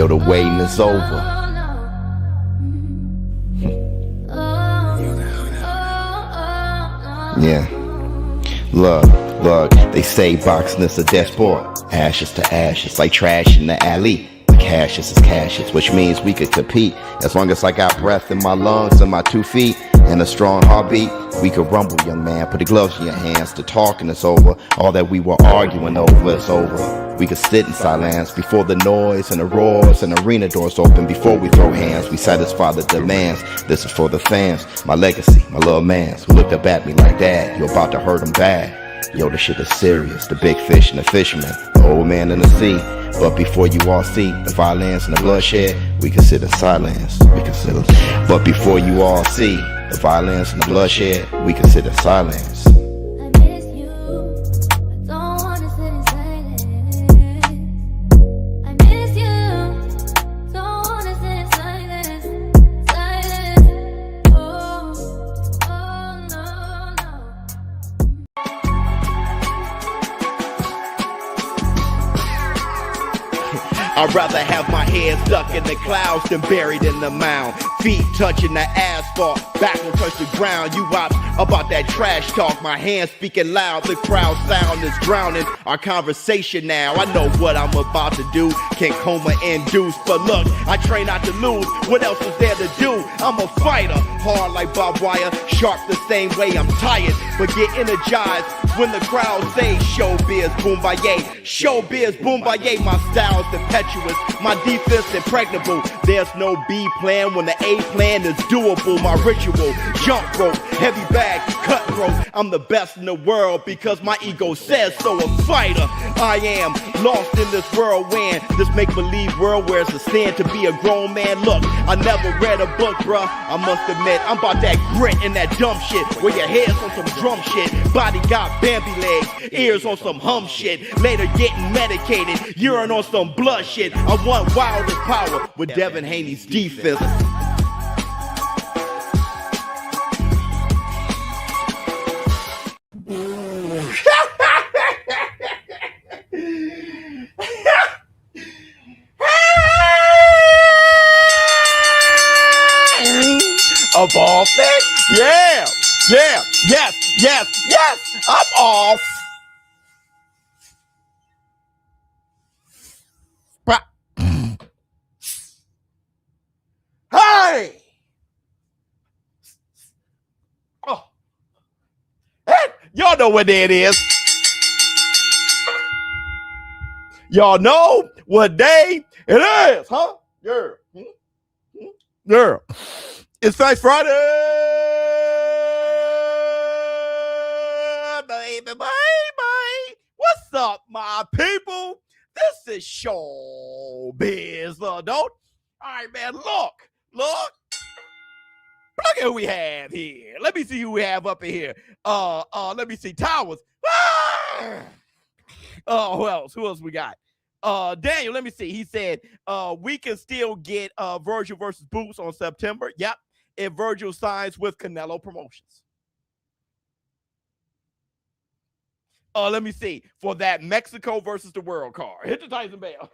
Yo, the waiting is over. Yeah. Look, they say boxing is a death sport. Ashes to ashes, like trash in the alley. Cashes is cashes, which means we could compete. As long as I got breath in my lungs and my 2 feet and a strong heartbeat, we could rumble, young man. Put the gloves in your hands. The talking is over. All that we were arguing over is over. We could sit in silence before the noise and the roars and arena doors open. Before we throw hands, we satisfy the demands. This is for the fans, my legacy, my little mans who looked up at me like, Dad, you're about to hurt them bad. Yo, this shit is serious. The big fish and the fisherman, the old man in the sea. But before you all see the violence and the bloodshed, we can sit in silence. But before you all see the violence and the bloodshed, we can sit in silence. I'd rather have my head stuck in the clouds than buried in the mound. Feet touching the asphalt, back will touch the ground. You ops about that trash talk, my hands speaking loud. The crowd sound is drowning our conversation now. I know what I'm about to do, can't coma induce. But look, I train not to lose, what else is there to do? I'm a fighter, hard like barbed wire, sharp the same way. I'm tired, but get energized when the crowd say showbiz boombaye. Showbiz boombaye, my style's impetuous, my defense impregnable. There's no B plan when the A plan is doable. My ritual, jump rope, heavy bag, cutthroat. I'm the best in the world because my ego says so. A fighter, I am lost in this whirlwind, this make-believe world where it's a sin to be a grown man. Look, I never read a book, bruh. I must admit, I'm about that grit and that dumb shit where your head's on some drum shit, body got Bambi legs, ears on some hum shit, later getting medicated, urine on some blood shit. I want wild as power with Devin Haney's defense. Of all things, yeah, yes, I'm off. Hey! Oh. Hey, y'all know what day it is. Y'all know what day it is, huh? Yeah. Yeah. It's Facts Friday, baby. What's up, my people? This is ShowBizz, don't. All right, man, look. Look at who we have here. Let me see who we have up in here. Let me see. Towers. Who else we got? Daniel, let me see. He said, we can still get Vergil versus Boots on September. Yep. If Vergil signs with Canelo Promotions. Let me see. For that Mexico versus the World card. Hit the Tyson bell.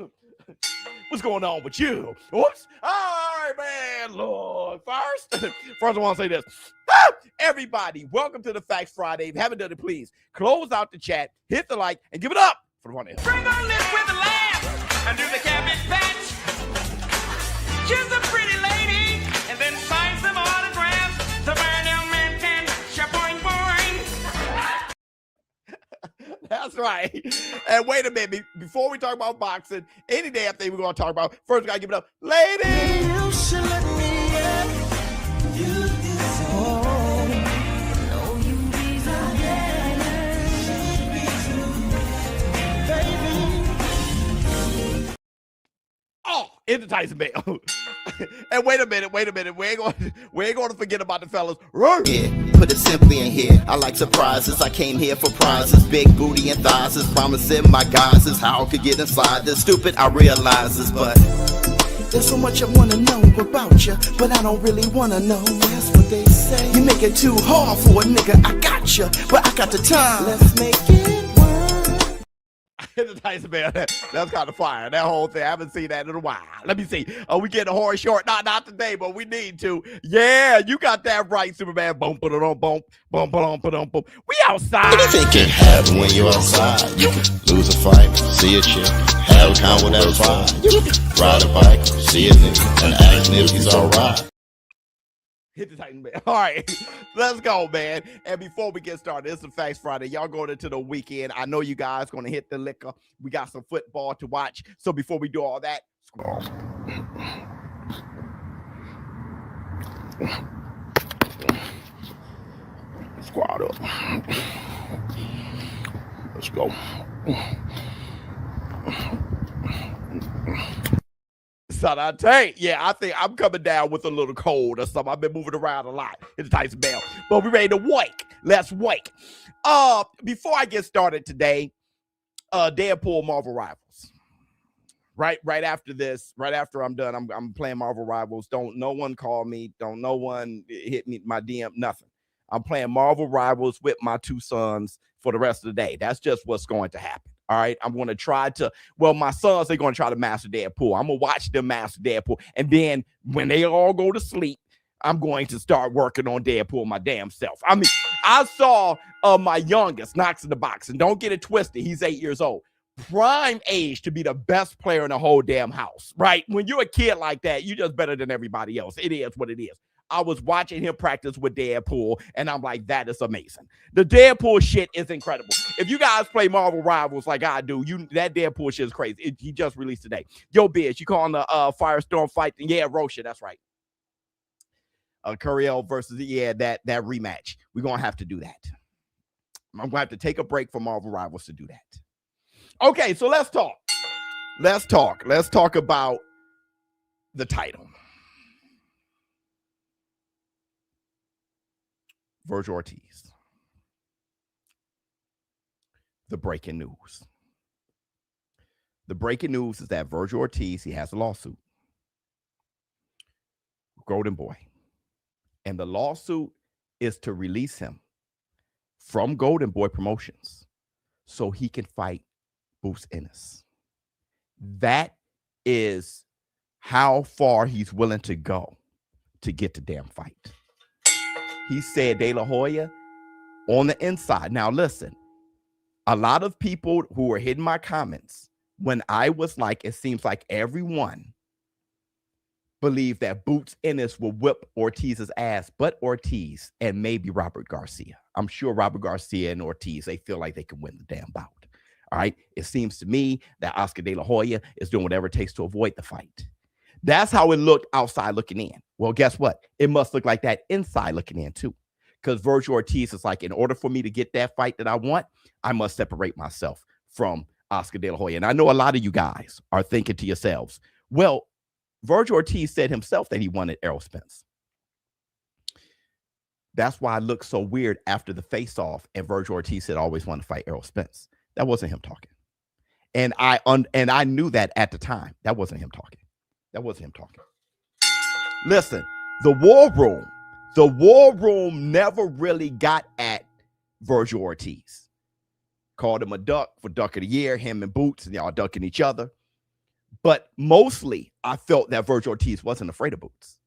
What's going on with you? Whoops. All right, man. Lord, first I want to say this. Everybody, welcome to the Facts Friday. If you haven't done it, please close out the chat, hit the like, and give it up for the one here. Bring on this with a laugh and do the cabbage patch. Kiss a pretty lady and then sign some autographs. The Barrios man can shapoing boing. That's right. And wait a minute. Before we talk about boxing, any damn thing we're going to talk about, first we got to give it up. Ladies! You should let me in. You deserve no, you deserve baby. Oh, in the Tyson bell. And wait a minute. We ain't going to forget about the fellas. Yeah, put it simply in here. I like surprises. I came here for prizes. Big booty and thighs is promising my guys is how I could get inside this. Stupid, I realize this, but there's so much I wanna know about you, but I don't really wanna know. That's what they say. You make it too hard for a nigga. I got you, but I got the time. Let's make it work. The Tyson man, that's kind of fire. That whole thing, I haven't seen that in a while. Let me see. We getting horse short. Not today, but we need to. Yeah, you got that right, Superman. Boom, boom, boom, boom, boom, boom, boom, boom. We outside. Anything can happen when you're outside. You can lose a fight, see a chick, have a con with that vibe. You can ride a bike, see a nigga, and ask him if he's alright. Hit the Titan man. All right, let's go, man. And before we get started, it's the Facts Friday. Y'all going into the weekend. I know you guys going to hit the liquor. We got some football to watch. So before we do all that, Squad up. Let's go. Sanate. Yeah, I think I'm coming down with a little cold or something. I've been moving around a lot. It's Tyson Bell. But we ready to wake. Let's wake. Before I get started today, Deadpool Marvel Rivals. Right after this, right after I'm done, I'm playing Marvel Rivals. Don't no one call me. Don't no one hit me my DM, nothing. I'm playing Marvel Rivals with my two sons for the rest of the day. That's just what's going to happen. All right, I'm going to try to, well, my sons, they're going to try to master Deadpool. I'm going to watch them master Deadpool. And then when they all go to sleep, I'm going to start working on Deadpool my damn self. I mean, I saw my youngest, Knox in the Box, and don't get it twisted. He's 8 years old. Prime age to be the best player in the whole damn house, right? When you're a kid like that, you're just better than everybody else. It is what it is. I was watching him practice with Deadpool, and I'm like, that is amazing. The Deadpool shit is incredible. If you guys play Marvel Rivals like I do, that Deadpool shit is crazy. He just released today. Yo, Biz, you calling the Firestorm fight? Yeah, Rocha, that's right. Curiel versus, that rematch. We're going to have to do that. I'm going to have to take a break from Marvel Rivals to do that. Okay, so let's talk. Let's talk about the title. Vergil Ortiz. The breaking news. The breaking news is that Vergil Ortiz, he has a lawsuit. Golden Boy. And the lawsuit is to release him from Golden Boy Promotions so he can fight Boots Ennis. That is how far he's willing to go to get the damn fight. He said De La Hoya on the inside. Now, listen, a lot of people who were hitting my comments when I was like, it seems like everyone believed that Boots Ennis will whip Ortiz's ass, but Ortiz and maybe Robert Garcia. I'm sure Robert Garcia and Ortiz, they feel like they can win the damn bout. All right. It seems to me that Oscar De La Hoya is doing whatever it takes to avoid the fight. That's how it looked outside looking in. Well, guess what? It must look like that inside looking in too. Because Vergil Ortiz is like, in order for me to get that fight that I want, I must separate myself from Oscar De La Hoya. And I know a lot of you guys are thinking to yourselves, well, Vergil Ortiz said himself that he wanted Errol Spence. That's why I looked so weird after the face-off, and Vergil Ortiz said I always wanted to fight Errol Spence. That wasn't him talking. And I knew that at the time. That wasn't him talking. That wasn't him talking. Listen, the war room never really got at Vergil Ortiz. Called him a duck for Duck of the Year, him and Boots, and y'all ducking each other. But mostly, I felt that Vergil Ortiz wasn't afraid of Boots.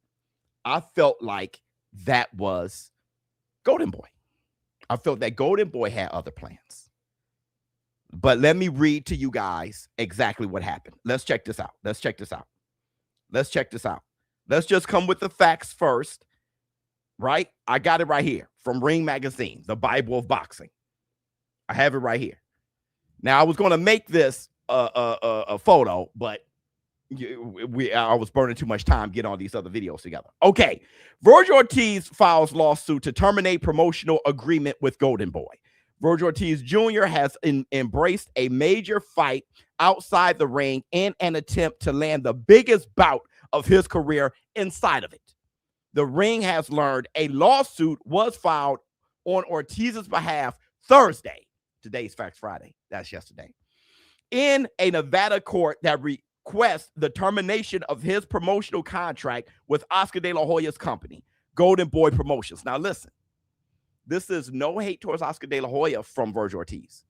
I felt like that was Golden Boy. I felt that Golden Boy had other plans. But let me read to you guys exactly what happened. Let's check this out. Let's just come with the facts first, right? I got it right here from Ring Magazine, the Bible of boxing. I have it right here. Now, I was going to make this a photo, but I was burning too much time getting all these other videos together. Okay. Vergil Ortiz files lawsuit to terminate promotional agreement with Golden Boy. Vergil Ortiz Jr. has embraced a major fight outside the ring in an attempt to land the biggest bout of his career inside of it. The ring has learned a lawsuit was filed on Ortiz's behalf Thursday. Today's Facts Friday. That's yesterday. In a Nevada court that requests the termination of his promotional contract with Oscar De La Hoya's company, Golden Boy Promotions. Now, listen, this is no hate towards Oscar De La Hoya from Vergil Ortiz,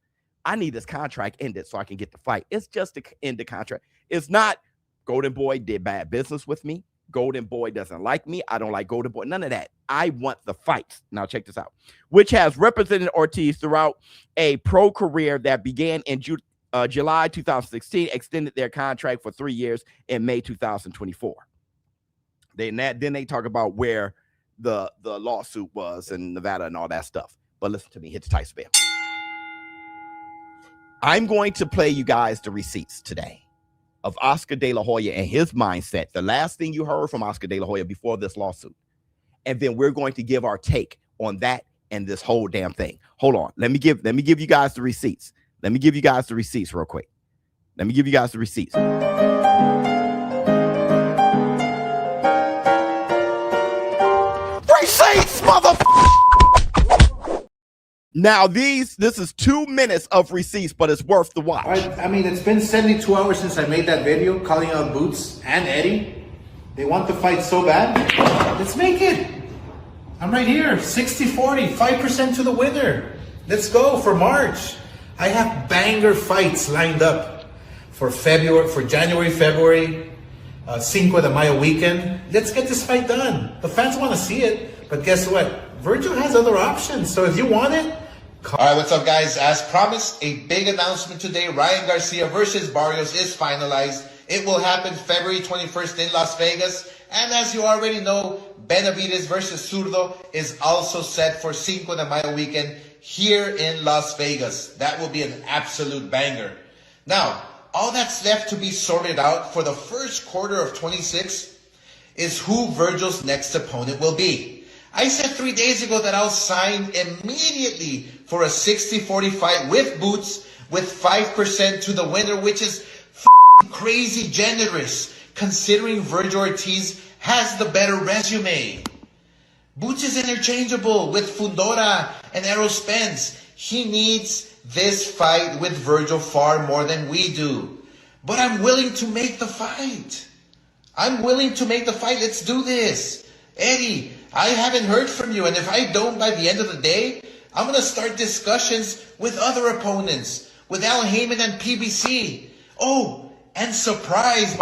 I need this contract ended so I can get the fight. It's just to end the contract. It's not Golden Boy did bad business with me. Golden Boy doesn't like me. I don't like Golden Boy. None of that. I want the fights. Now check this out. Which has represented Ortiz throughout a pro career that began in July 2016, extended their contract for 3 years in May 2024. Then they talk about where the lawsuit was in Nevada and all that stuff. But listen to me. Hit the tight spell. I'm going to play you guys the receipts today of Oscar De La Hoya and his mindset. The last thing you heard from Oscar De La Hoya before this lawsuit. And then we're going to give our take on that and this whole damn thing. Hold on. Let me give you guys the receipts. Let me give you guys the receipts real quick. Let me give you guys the receipts. Receipts, motherfucker! Now, this is 2 minutes of receipts, but it's worth the watch. I mean, it's been 72 hours since I made that video calling out Boots and Eddie. They want the fight so bad. Let's make it. I'm right here. 60-40, 5% to the winner. Let's go for March. I have banger fights lined up for January, February, Cinco de Mayo weekend. Let's get this fight done. The fans want to see it, but guess what? Vergil has other options. So if you want it, all right, what's up, guys? As promised, a big announcement today. Ryan Garcia versus Barrios is finalized. It will happen February 21st in Las Vegas. And as you already know, Benavides versus Zurdo is also set for Cinco de Mayo weekend here in Las Vegas. That will be an absolute banger. Now, all that's left to be sorted out for the first quarter of 26 is who Vergil's next opponent will be. I said 3 days ago that I'll sign immediately for a 60-40 fight with Boots with 5% to the winner, which is crazy generous considering Vergil Ortiz has the better resume. Boots is interchangeable with Fundora and Errol Spence. He needs this fight with Vergil far more than we do. But I'm willing to make the fight. Let's do this. Eddie, I haven't heard from you, and if I don't by the end of the day, I'm going to start discussions with other opponents, with Al Heyman and PBC. Oh, and surprise,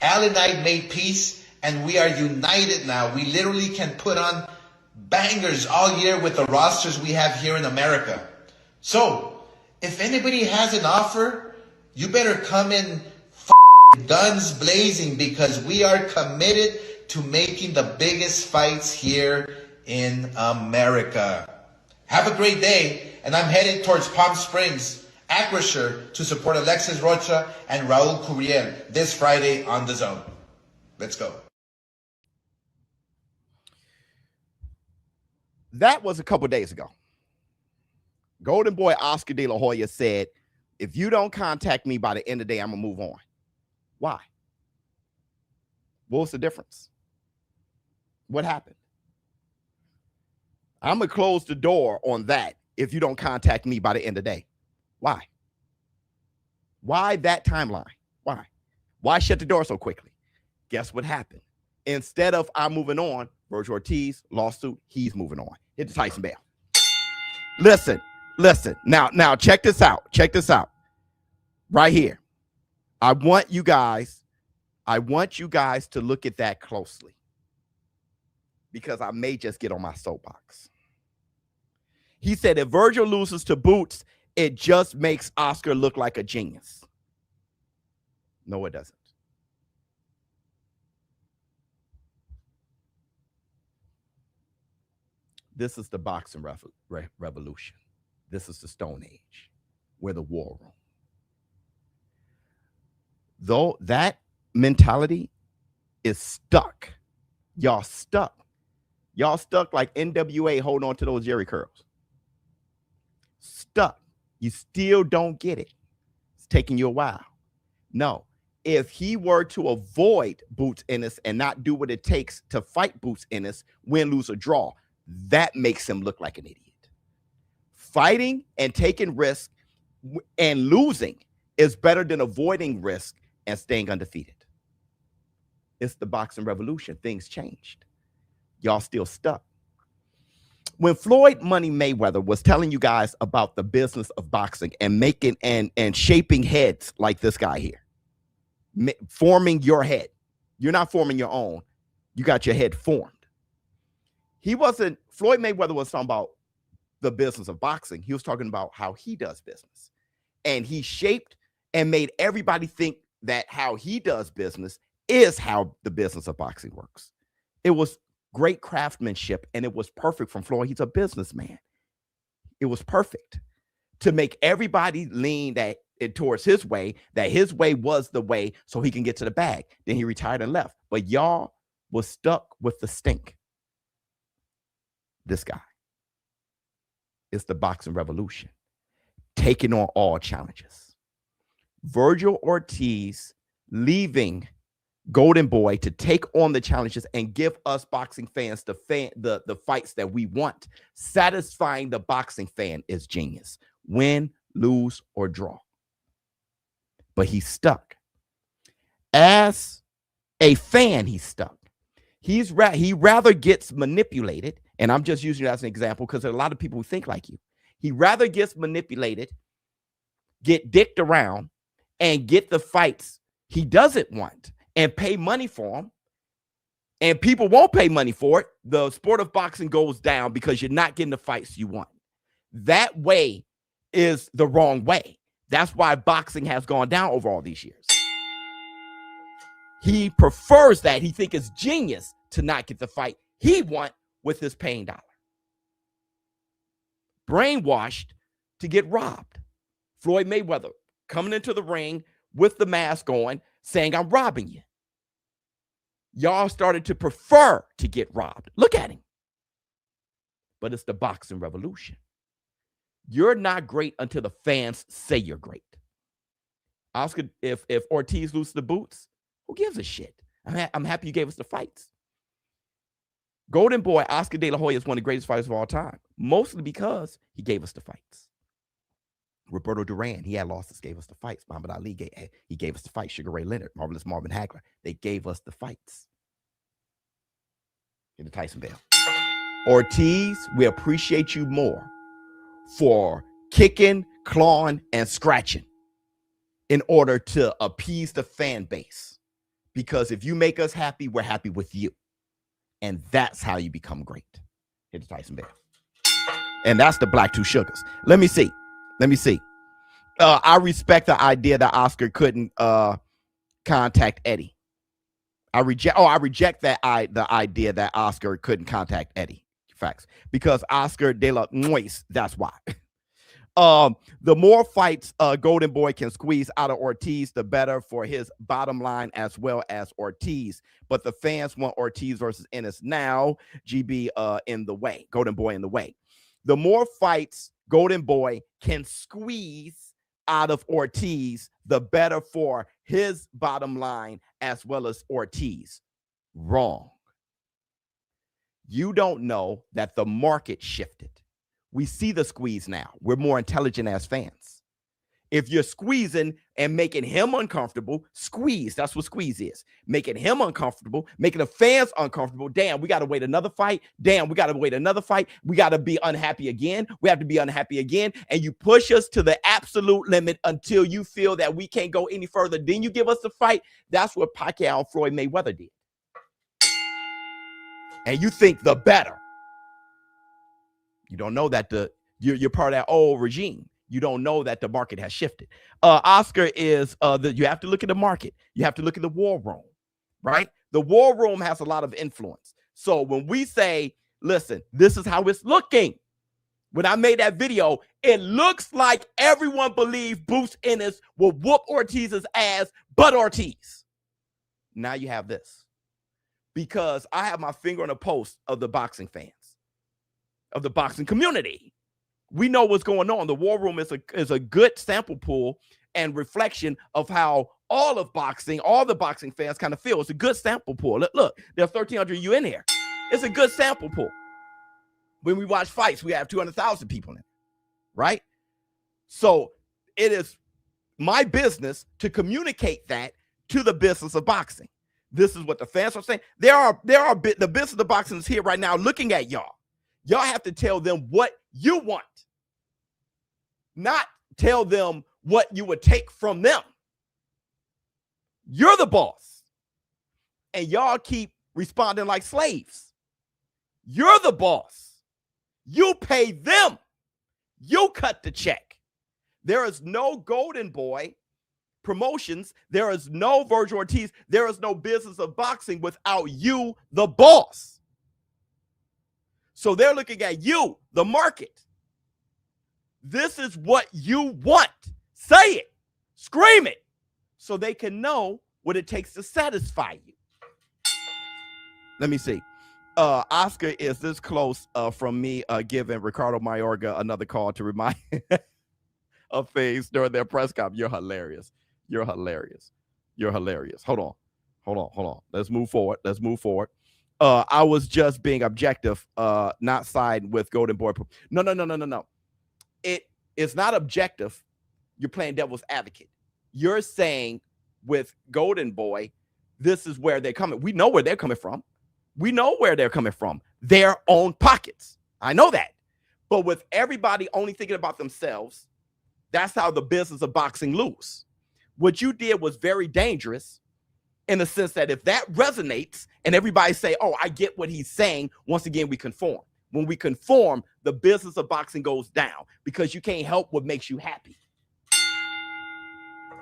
Al and I made peace, and we are united now. We literally can put on bangers all year with the rosters we have here in America. So, if anybody has an offer, you better come in guns blazing, because we are committed to making the biggest fights here in America. Have a great day, and I'm headed towards Palm Springs, Acrisure, to support Alexis Rocha and Raul Curiel this Friday on DAZN. Let's go. That was a couple days ago. Golden Boy Oscar De La Hoya said, if you don't contact me by the end of the day, I'm going to move on. Why? What was the difference? What happened? I'm going to close the door on that if you don't contact me by the end of the day. Why? Why that timeline? Why? Why shut the door so quickly? Guess what happened? Instead of I'm moving on, Vergil Ortiz, lawsuit, he's moving on. Hit the Tyson bell. Listen. Now check this out. Check this out. Right here. I want you guys to look at that closely, because I may just get on my soapbox. He said if Vergil loses to Boots, it just makes Oscar look like a genius. No, it doesn't. This is the boxing revolution. This is the Stone Age. We're the war room. Though that mentality is stuck. Y'all stuck. Y'all stuck like NWA holding on to those Jerry curls. Stuck. You still don't get it. It's taking you a while. No. If he were to avoid Boots Ennis and not do what it takes to fight Boots Ennis, win, lose, or draw, that makes him look like an idiot. Fighting and taking risk and losing is better than avoiding risk and staying undefeated. It's the boxing revolution. Things changed. Y'all still stuck. when Floyd Money Mayweather was telling you guys about the business of boxing and making and shaping heads like this guy here, forming your head. You're not forming your own. You got your head formed. Floyd Mayweather was talking about the business of boxing. He was talking about how he does business. And he shaped and made everybody think that how he does business is how the business of boxing works. It was great craftsmanship, and it was perfect from Floyd. He's a businessman. It was perfect to make everybody lean towards his way, that his way was the way so he can get to the bag. Then he retired and left. But y'all was stuck with the stink. This guy is the boxing revolution, taking on all challenges. Vergil Ortiz leaving Golden Boy to take on the challenges and give us boxing fans the fights that we want. Satisfying the boxing fan is genius. Win, lose, or draw. But he's stuck. As a fan, he's stuck. He rather gets manipulated, and I'm just using it as an example because there are a lot of people who think like you. He rather gets manipulated, get dicked around, and get the fights he doesn't want and pay money for them. And people won't pay money for it. The sport of boxing goes down because you're not getting the fights you want. That way is the wrong way. That's why boxing has gone down over all these years. He prefers that. He thinks it's genius to not get the fight he wants with his paying dollar. Brainwashed to get robbed. Floyd Mayweather coming into the ring with the mask on, saying, I'm robbing you. Y'all started to prefer to get robbed. Look at him. But it's the boxing revolution. You're not great until the fans say you're great. Oscar, if Ortiz loses the boots, who gives a shit? I'm happy you gave us the fights. Golden Boy, Oscar De La Hoya, is one of the greatest fighters of all time, mostly because he gave us the fights. Roberto Duran, he had losses, gave us the fights. Muhammad Ali, he gave us the fights. Sugar Ray Leonard, Marvelous Marvin Hagler, they gave us the fights. In the Tyson Bell. Ortiz, we appreciate you more for kicking, clawing, and scratching in order to appease the fan base. Because if you make us happy, we're happy with you. And that's how you become great. Hit the Tyson Bell. And that's the Black Two Sugars. Let me see. I respect the idea that Oscar couldn't contact Eddie. I reject the idea that Oscar couldn't contact Eddie. Facts. Because Oscar De La Noise, that's why. The more fights Golden Boy can squeeze out of Ortiz, the better for his bottom line as well as Ortiz. But the fans want Ortiz versus Ennis now. GB in the way. Golden Boy in the way. The more fights Golden Boy can squeeze out of Ortiz, the better for his bottom line as well as Ortiz. Wrong. You don't know that the market shifted. We see the squeeze now. We're more intelligent as fans. If you're squeezing and making him uncomfortable, squeeze. That's what squeeze is. Making him uncomfortable, making the fans uncomfortable. Damn, we got to wait another fight. Damn, we got to wait another fight. We got to be unhappy again. We have to be unhappy again. And you push us to the absolute limit until you feel that we can't go any further. Then you give us the fight. That's what Pacquiao and Floyd Mayweather did. And you think the better. You don't know that you're part of that old regime. You don't know that the market has shifted. Oscar is you have to look at the market. You have to look at the war room, right? The war room has a lot of influence. So when we say, listen, this is how it's looking. When I made that video, it looks like everyone believed Bruce Ennis will whoop Ortiz's ass, but Ortiz. Now you have this. Because I have my finger on the pulse of the boxing fans, of the boxing community. We know what's going on. The war room is a good sample pool and reflection of how all of boxing, all the boxing fans kind of feel. It's a good sample pool. Look, there are 1,300 of you in here. It's a good sample pool. When we watch fights, we have 200,000 people in it, right? So it is my business to communicate that to the business of boxing. This is what the fans are saying. The business of boxing is here right now looking at y'all. Y'all have to tell them what you want, not tell them what you would take from them. You're the boss. And y'all keep responding like slaves. You're the boss. You pay them. You cut the check. There is no Golden Boy promotions. There is no Vergil Ortiz. There is no business of boxing without you, the boss. So they're looking at you, the market. This is what you want. Say it. Scream it. So they can know what it takes to satisfy you. Let me see. Oscar is this close from me giving Ricardo Mayorga another call to remind of things during their press conference. You're hilarious. You're hilarious. You're hilarious. Hold on. Let's move forward. I was just being objective, not siding with Golden Boy. No. It's not objective. You're playing devil's advocate. You're saying with Golden Boy, this is where they're coming. We know where they're coming from. Their own pockets. I know that. But with everybody only thinking about themselves, that's how the business of boxing lose. What you did was very dangerous in the sense that if that resonates and everybody say, oh, I get what he's saying, once again, we conform. When we conform, the business of boxing goes down because you can't help what makes you happy.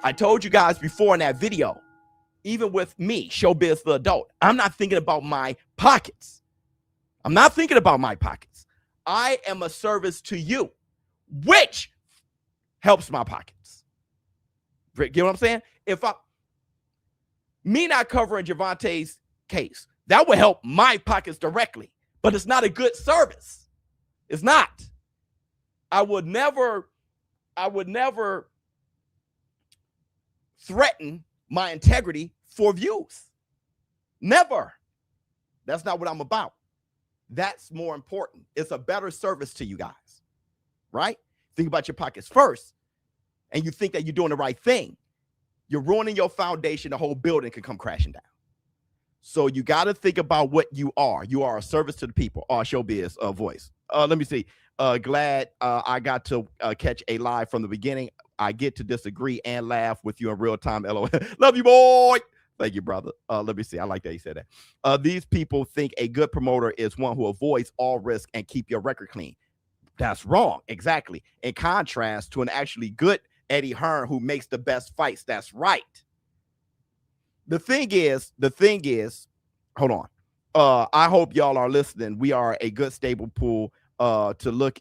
I told you guys before in that video, even with me, ShowBizz the adult, I'm not thinking about my pockets. I am a service to you, which helps my pockets. Get what I'm saying? Me not covering Gervonta's case, that would help my pockets directly, but it's not a good service. It's not. I would never threaten my integrity for views. Never. That's not what I'm about. That's more important. It's a better service to you guys, right? Think about your pockets first, and you think that you're doing the right thing. You're ruining your foundation. The whole building can come crashing down. So you got to think about what you are. You are a service to the people. ShowBizz voice. Let me see. Glad I got to catch a live from the beginning. I get to disagree and laugh with you in real time. LOL. Love you, boy. Thank you, brother. Let me see. I like that he said that. These people think a good promoter is one who avoids all risk and keep your record clean. That's wrong. Exactly. In contrast to an actually good Eddie Hearn who makes the best fights. That's right. The thing is, hold on. I hope y'all are listening. We are a good stable pool to look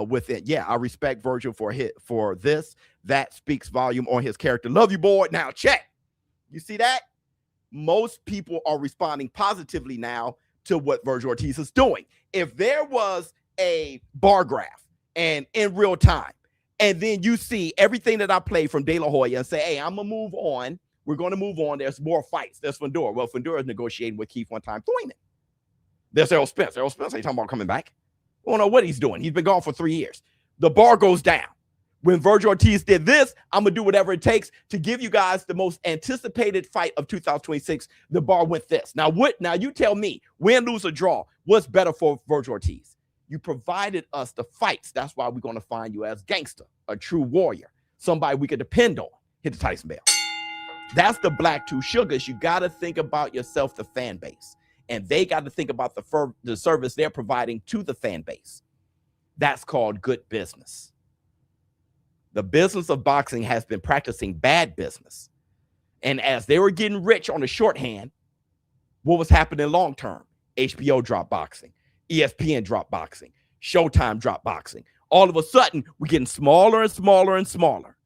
within. Yeah, I respect Vergil for this. That speaks volume on his character. Love you, boy. Now check. You see that? Most people are responding positively now to what Vergil Ortiz is doing. If there was a bar graph and in real time, and then you see everything that I play from De La Hoya and say, hey, I'm going to move on. We're going to move on. There's more fights. There's Fundora. Well, Fundora is negotiating with Keith one time. There's Errol Spence. Errol Spence ain't talking about coming back. I don't know what he's doing. He's been gone for 3 years. The bar goes down. When Vergil Ortiz did this, I'm going to do whatever it takes to give you guys the most anticipated fight of 2026. The bar went this. Now, you tell me, win, lose, or draw, what's better for Vergil Ortiz? You provided us the fights. That's why we're going to find you as gangster, a true warrior, somebody we could depend on. Hit the Tyson bell. That's the Black Two Sugars. You got to think about yourself, the fan base. And they got to think about the service they're providing to the fan base. That's called good business. The business of boxing has been practicing bad business. And as they were getting rich on the shorthand, what was happening long term? HBO dropped boxing. ESPN dropped boxing. Showtime dropped boxing. All of a sudden, we're getting smaller and smaller and smaller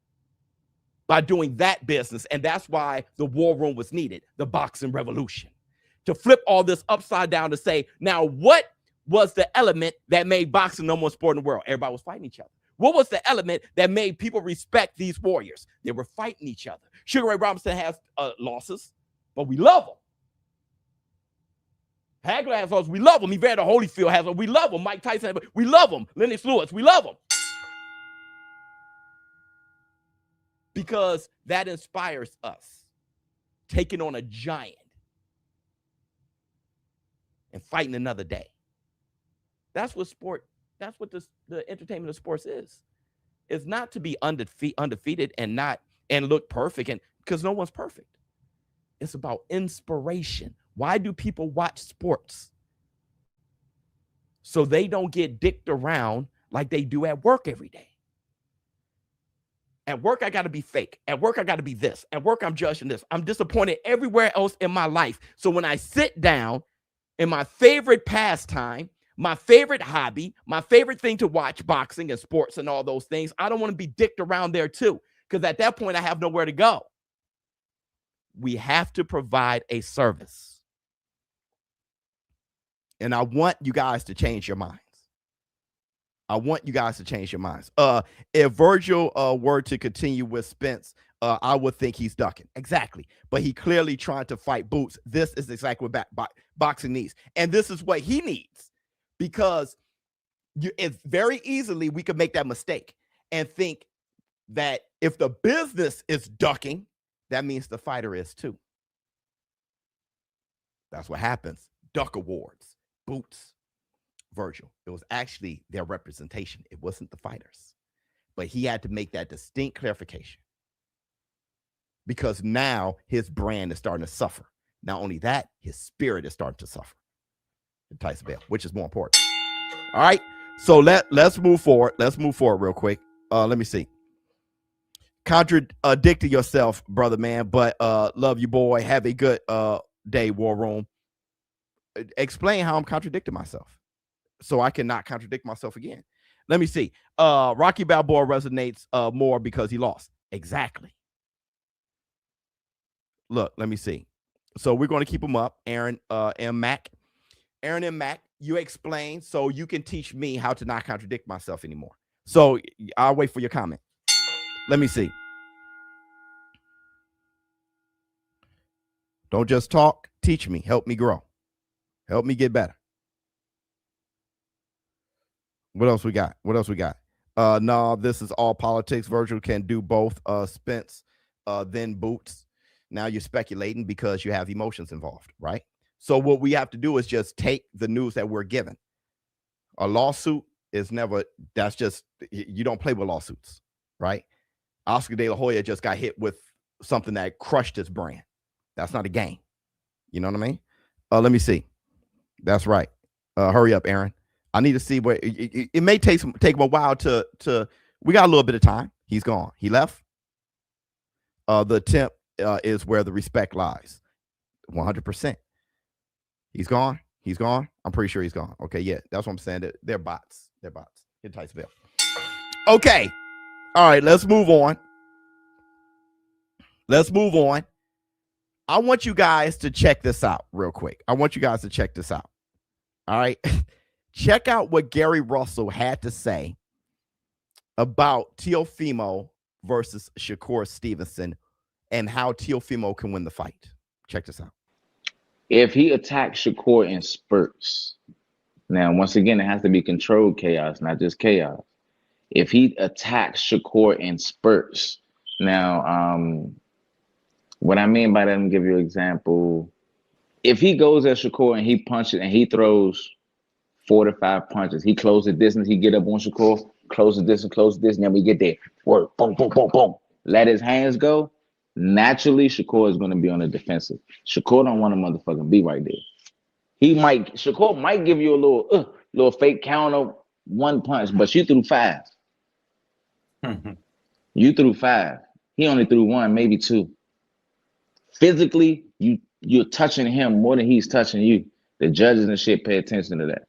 by doing that business. And that's why the war room was needed, the boxing revolution. To flip all this upside down to say, now what was the element that made boxing the number one sport in the world? Everybody was fighting each other. What was the element that made people respect these warriors? They were fighting each other. Sugar Ray Robinson has losses, but we love him. Hagler has losses. We love him. Evander Holyfield has them. We love him. Mike Tyson, we love him. Lennox Lewis, we love him. Because that inspires us. Taking on a giant and fighting another day. That's what the entertainment of sports is. It's not to be undefeated and look perfect, and because no one's perfect. It's about inspiration. Why do people watch sports? So they don't get dicked around like they do at work every day. At work, I got to be fake. At work, I got to be this. At work, I'm judging this. I'm disappointed everywhere else in my life. So when I sit down in my favorite pastime, my favorite hobby, my favorite thing to watch, boxing and sports and all those things, I don't want to be dicked around there too, because at that point, I have nowhere to go. We have to provide a service. And I want you guys to change your minds. If Vergil were to continue with Spence, I would think he's ducking. Exactly. But he clearly trying to fight Boots. This is exactly what boxing needs. And this is what he needs. Because it's very easily we could make that mistake and think that if the business is ducking, that means the fighter is too. That's what happens. Duck awards. Boots, Vergil. It was actually their representation. It wasn't the fighters. But he had to make that distinct clarification. Because now his brand is starting to suffer. Not only that, his spirit is starting to suffer. Tyson Bell, which is more important. All right. So let's move forward. Let's move forward real quick. Let me see. Contradicting yourself, brother man, but love you, boy. Have a good day, War Room. Explain how I'm contradicting myself so I cannot contradict myself again. Let me see. Rocky Balboa resonates more because he lost. Exactly. Look, let me see. So we're going to keep them up. Aaron M. Mack, you explain so you can teach me how to not contradict myself anymore. So I'll wait for your comment. Let me see. Don't just talk. Teach me. Help me grow. Help me get better. What else we got? No, this is all politics. Vergil can do both. Spence, then Boots. Now you're speculating because you have emotions involved, right? So what we have to do is just take the news that we're given. A lawsuit is never, that's just, you don't play with lawsuits, right? Oscar De La Hoya just got hit with something that crushed his brand. That's not a game. You know what I mean? Let me see. That's right. Hurry up, Aaron. I need to see where it may take him a while to we got a little bit of time. He's gone. He left. The attempt is where the respect lies. 100%. He's gone. I'm pretty sure he's gone. Okay, yeah, that's what I'm saying. They're bots. Hit Tyson Bell. Okay. All right, let's move on. I want you guys to check this out real quick. All right. Check out what Gary Russell had to say about Teofimo versus Shakur Stevenson and how Teofimo can win the fight. Check this out. If he attacks Shakur in spurts, now, once again, it has to be controlled chaos, not just chaos. If he attacks Shakur in spurts, now, what I mean by that, let me give you an example. If he goes at Shakur and he punches and he throws 4 to 5 punches, he closes the distance, he get up on Shakur, close the distance, and then we get there. Work, boom, boom, boom, boom. Let his hands go. Naturally, Shakur is going to be on the defensive. Shakur don't want to motherfucking be right there. Shakur might give you a little fake counter 1 punch, but you threw 5. You threw 5. He only threw 1, maybe 2. Physically, you're touching him more than he's touching you. The judges and shit pay attention to that.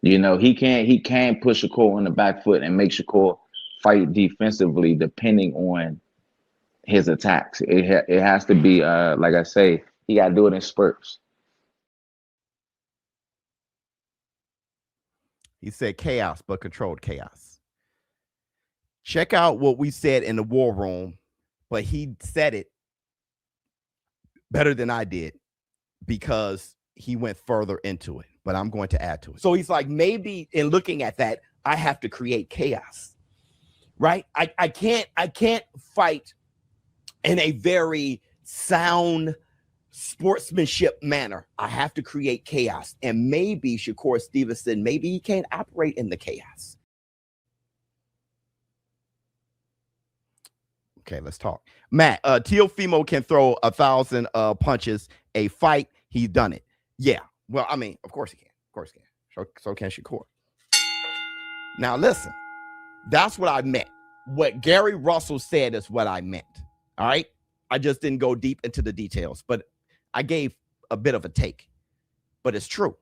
You know, he can push Shakur on the back foot and make Shakur fight defensively depending on his attacks. It has to be like I say, he got to do it in spurts. He said chaos, but controlled chaos. Check out what we said in the war room, but he said it better than I did because he went further into it, but I'm going to add to it. So he's like, maybe in looking at that, I have to create chaos, right? I can't fight in a very sound sportsmanship manner. I have to create chaos. And maybe Shakur Stevenson, maybe he can't operate in the chaos. Okay, let's talk. Matt, Teofimo can throw 1,000 punches a fight. He's done it. Yeah. Well, I mean, of course he can. Of course he can. So can Shakur. Now, listen. That's what I meant. What Gary Russell said is what I meant. All right? I just didn't go deep into the details, but I gave a bit of a take. But it's true.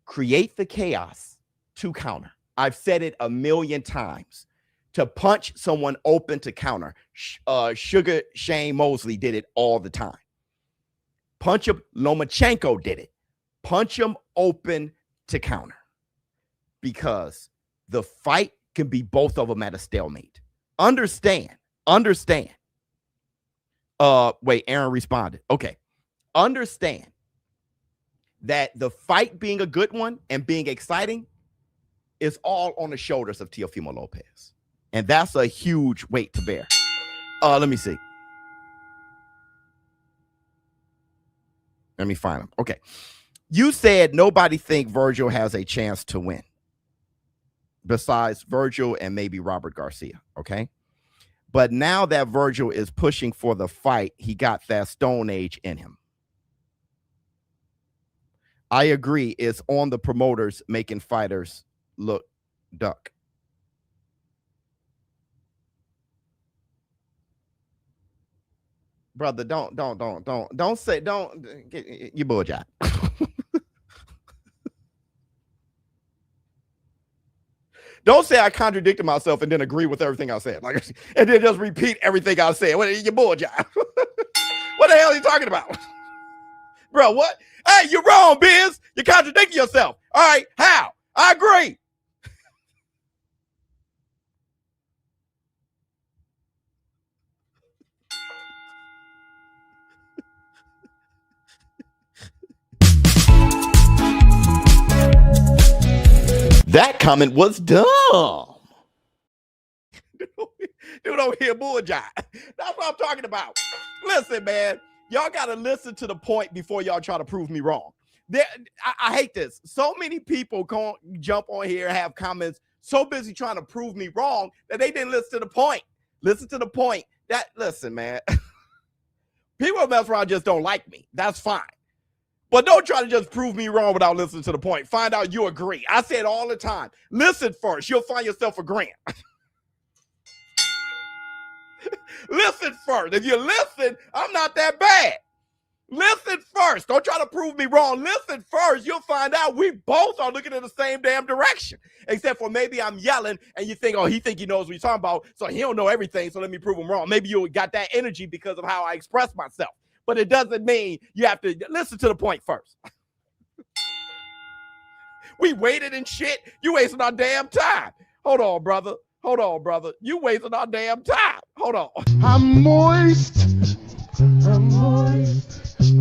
Create the chaos to counter. I've said it a million times. To punch someone open to counter. Sugar Shane Mosley did it all the time. Punch him. Lomachenko did it. Punch him open to counter. Because the fight can be both of them at a stalemate. Understand. Wait, Aaron responded. Okay. Understand that the fight being a good one and being exciting is all on the shoulders of Teofimo Lopez. And that's a huge weight to bear. Let me see. Let me find him. Okay. You said nobody think Vergil has a chance to win. Besides Vergil and maybe Robert Garcia. Okay. But now that Vergil is pushing for the fight, he got that Stone Age in him. I agree. It's on the promoters making fighters look duck. Brother, don't say, you bullshit. Don't say I contradicted myself and then agree with everything I said. Like, and then just repeat everything I said. What you bullshit? What the hell are you talking about? Bro, what? Hey, you're wrong, Biz. You're contradicting yourself. All right, how? I agree. That comment was dumb. Dude over here bullshit. That's what I'm talking about. Listen, man, y'all got to listen to the point before y'all try to prove me wrong. I hate this. So many people can't jump on here and have comments so busy trying to prove me wrong that they didn't listen to the point. Listen to the point. Listen, man. People mess around just don't like me. That's fine. But don't try to just prove me wrong without listening to the point. Find out you agree. I say it all the time. Listen first. You'll find yourself agreeing. Listen first. If you listen, I'm not that bad. Listen first. Don't try to prove me wrong. Listen first. You'll find out we both are looking in the same damn direction. Except for maybe I'm yelling and you think, oh, he think he knows what he's talking about, so he don't know everything, so let me prove him wrong. Maybe you got that energy because of how I express myself. But it doesn't mean you have to listen to the point first. We waited and shit. You wasting our damn time. Hold on, brother. You wasting our damn time. Hold on. I'm moist.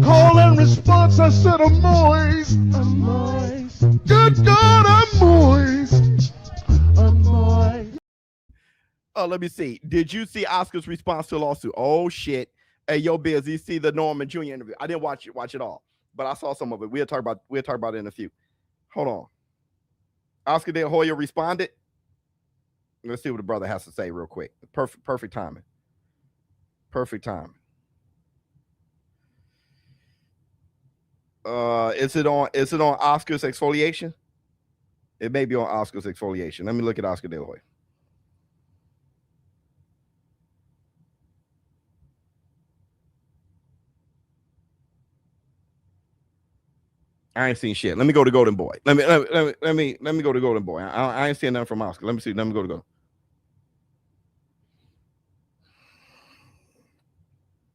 Call and response, I said I'm moist. Good God, I'm moist. Oh, let me see. Did you see Oscar's response to the lawsuit? Oh, shit. Hey, yo, Biz, you see the Norman Jr. interview? I didn't watch it all, but I saw some of it. We'll talk about it in a few. Hold on. Oscar De La Hoya responded. Let's see what the brother has to say real quick. Perfect timing. Perfect timing. Is it on Oscar's exfoliation? It may be on Oscar's exfoliation. Let me look at Oscar De La Hoya. I ain't seen shit. Let me go to Golden Boy. Let me go to Golden Boy. I ain't seeing nothing from Oscar. Let me see. Let me go to go.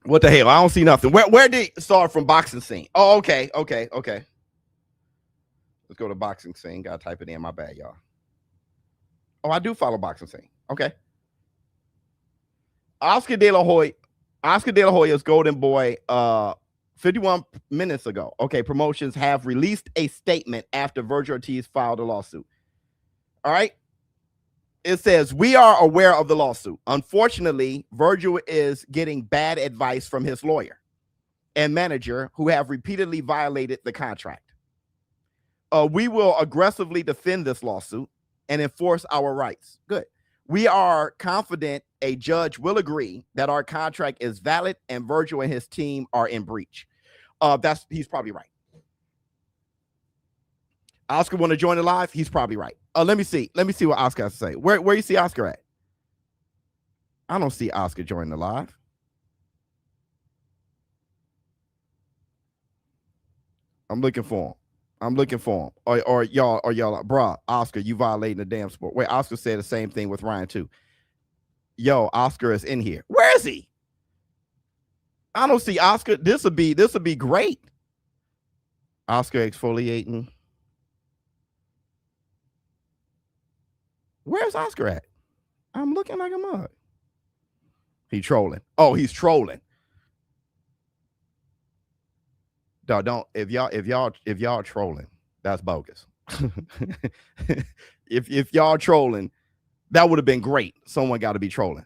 What the hell? I don't see nothing. Where did it start from? Boxing scene? Oh, okay. Let's go to boxing scene. Gotta type it in. My bad, y'all. Oh, I do follow boxing scene. Okay. Oscar De La Hoya's Golden Boy 51 minutes ago. Okay, promotions have released a statement after Vergil Ortiz filed a lawsuit. All right. It says, we are aware of the lawsuit. Unfortunately, Vergil is getting bad advice from his lawyer. and manager who have repeatedly violated the contract. We will aggressively defend this lawsuit and enforce our rights. Good. We are confident a judge will agree that our contract is valid and Vergil and his team are in breach. He's probably right. Oscar want to join the live? He's probably right. Let me see what Oscar has to say. Where you see Oscar at? I don't see Oscar join the live. I'm looking for him. Or y'all, bruh, Oscar, you violating the damn sport. Wait, Oscar said the same thing with Ryan too. Yo, Oscar is in here. Where is he? I don't see Oscar. This would be great. Oscar exfoliating. Where's Oscar at? I'm looking like a mug. He trolling. Oh, he's trolling. Don't if y'all trolling, that's bogus. if y'all trolling, that would have been great. Someone got to be trolling.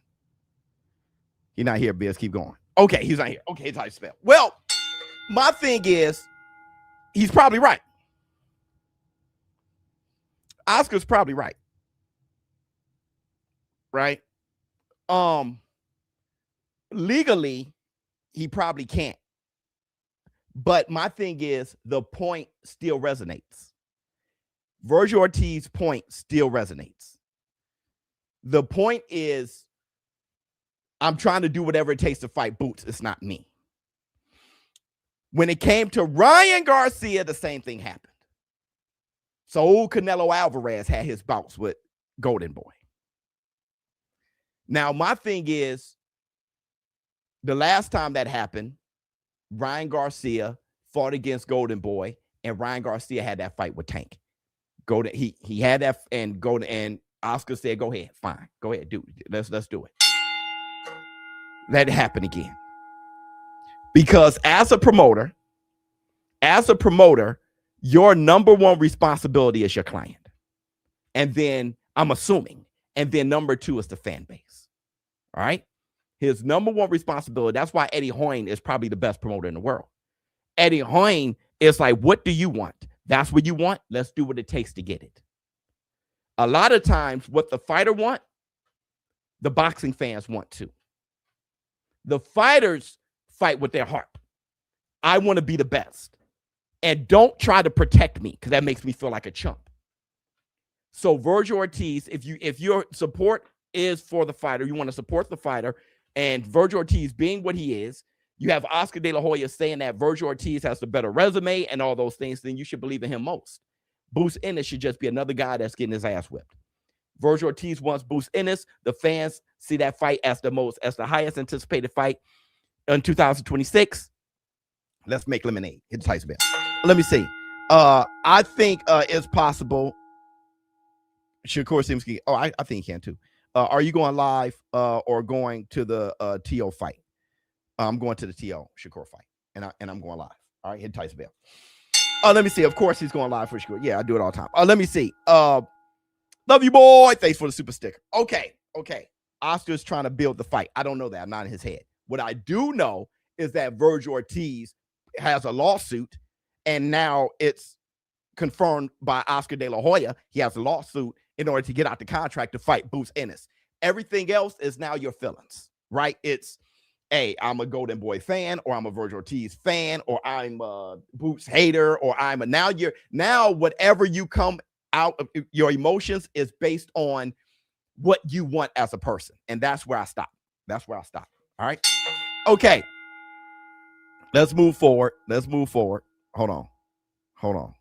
He's not here, Biz. Keep going. Okay, he's not here. Okay, it's how you spell. Well, my thing is, he's probably right. Oscar's probably right. Right? Legally, he probably can't. But my thing is, the point still resonates. Vergil Ortiz's point still resonates. The point is, I'm trying to do whatever it takes to fight Boots. It's not me. When it came to Ryan Garcia, the same thing happened. So old Canelo Alvarez had his bouts with Golden Boy. Now, my thing is, the last time that happened, Ryan Garcia fought against Golden Boy, and Ryan Garcia had that fight with Tank. Golden, he had that, and Golden and Oscar said, "Go ahead, fine, go ahead, do it. Let's do it." Let it happen again, because as a promoter, your number one responsibility is your client, and then I'm assuming, and then number two is the fan base. All right. His number one responsibility. That's why Eddie Hoyne is probably the best promoter in the world. Eddie Hoyne is like, what do you want? That's what you want. Let's do what it takes to get it. A lot of times what the fighter want, the boxing fans want too. The fighters fight with their heart. I want to be the best. And don't try to protect me, because that makes me feel like a chump. So Vergil Ortiz, if your support is for the fighter, you want to support the fighter, and Vergil Ortiz being what he is, you have Oscar De La Hoya saying that Vergil Ortiz has the better resume and all those things, then you should believe in him most. Boots Ennis should just be another guy that's getting his ass whipped. Vergil Ortiz wants Boots Ennis. The fans see that fight as the highest anticipated fight in 2026. Let's make lemonade. Hit Tyson Bell. Let me see. I think it's possible. Shakur seems to. Oh, I think he can too. Are you going live or going to the TO fight? I'm going to the TO Shakur fight, and I'm going live. All right, hit Tyson Bell. Let me see. Of course, he's going live for Shakur. Yeah, I do it all the time. Let me see. Love you, boy. Thanks for the super sticker. Okay. Oscar's trying to build the fight. I don't know that. I'm not in his head. What I do know is that Vergil Ortiz has a lawsuit, and now it's confirmed by Oscar De La Hoya. He has a lawsuit in order to get out the contract to fight Boots Ennis. Everything else is now your feelings, right? It's, hey, I'm a Golden Boy fan, or I'm a Vergil Ortiz fan, or I'm a Boots hater, or I'm a now whatever you come out of your emotions is based on what you want as a person. And that's where I stop. All right. Okay. Let's move forward. Hold on.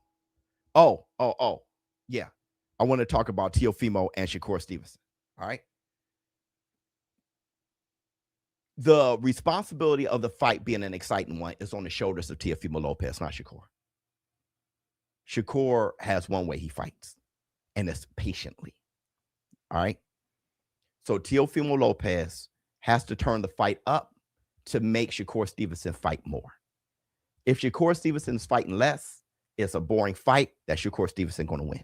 Oh. Yeah. I want to talk about Teofimo and Shakur Stevenson. All right. The responsibility of the fight being an exciting one is on the shoulders of Teofimo Lopez, not Shakur. Shakur has one way he fights, and it's patiently. All right. So Teofimo Lopez has to turn the fight up to make Shakur Stevenson fight more. If Shakur Stevenson is fighting less, it's a boring fight that Shakur Stevenson going to win.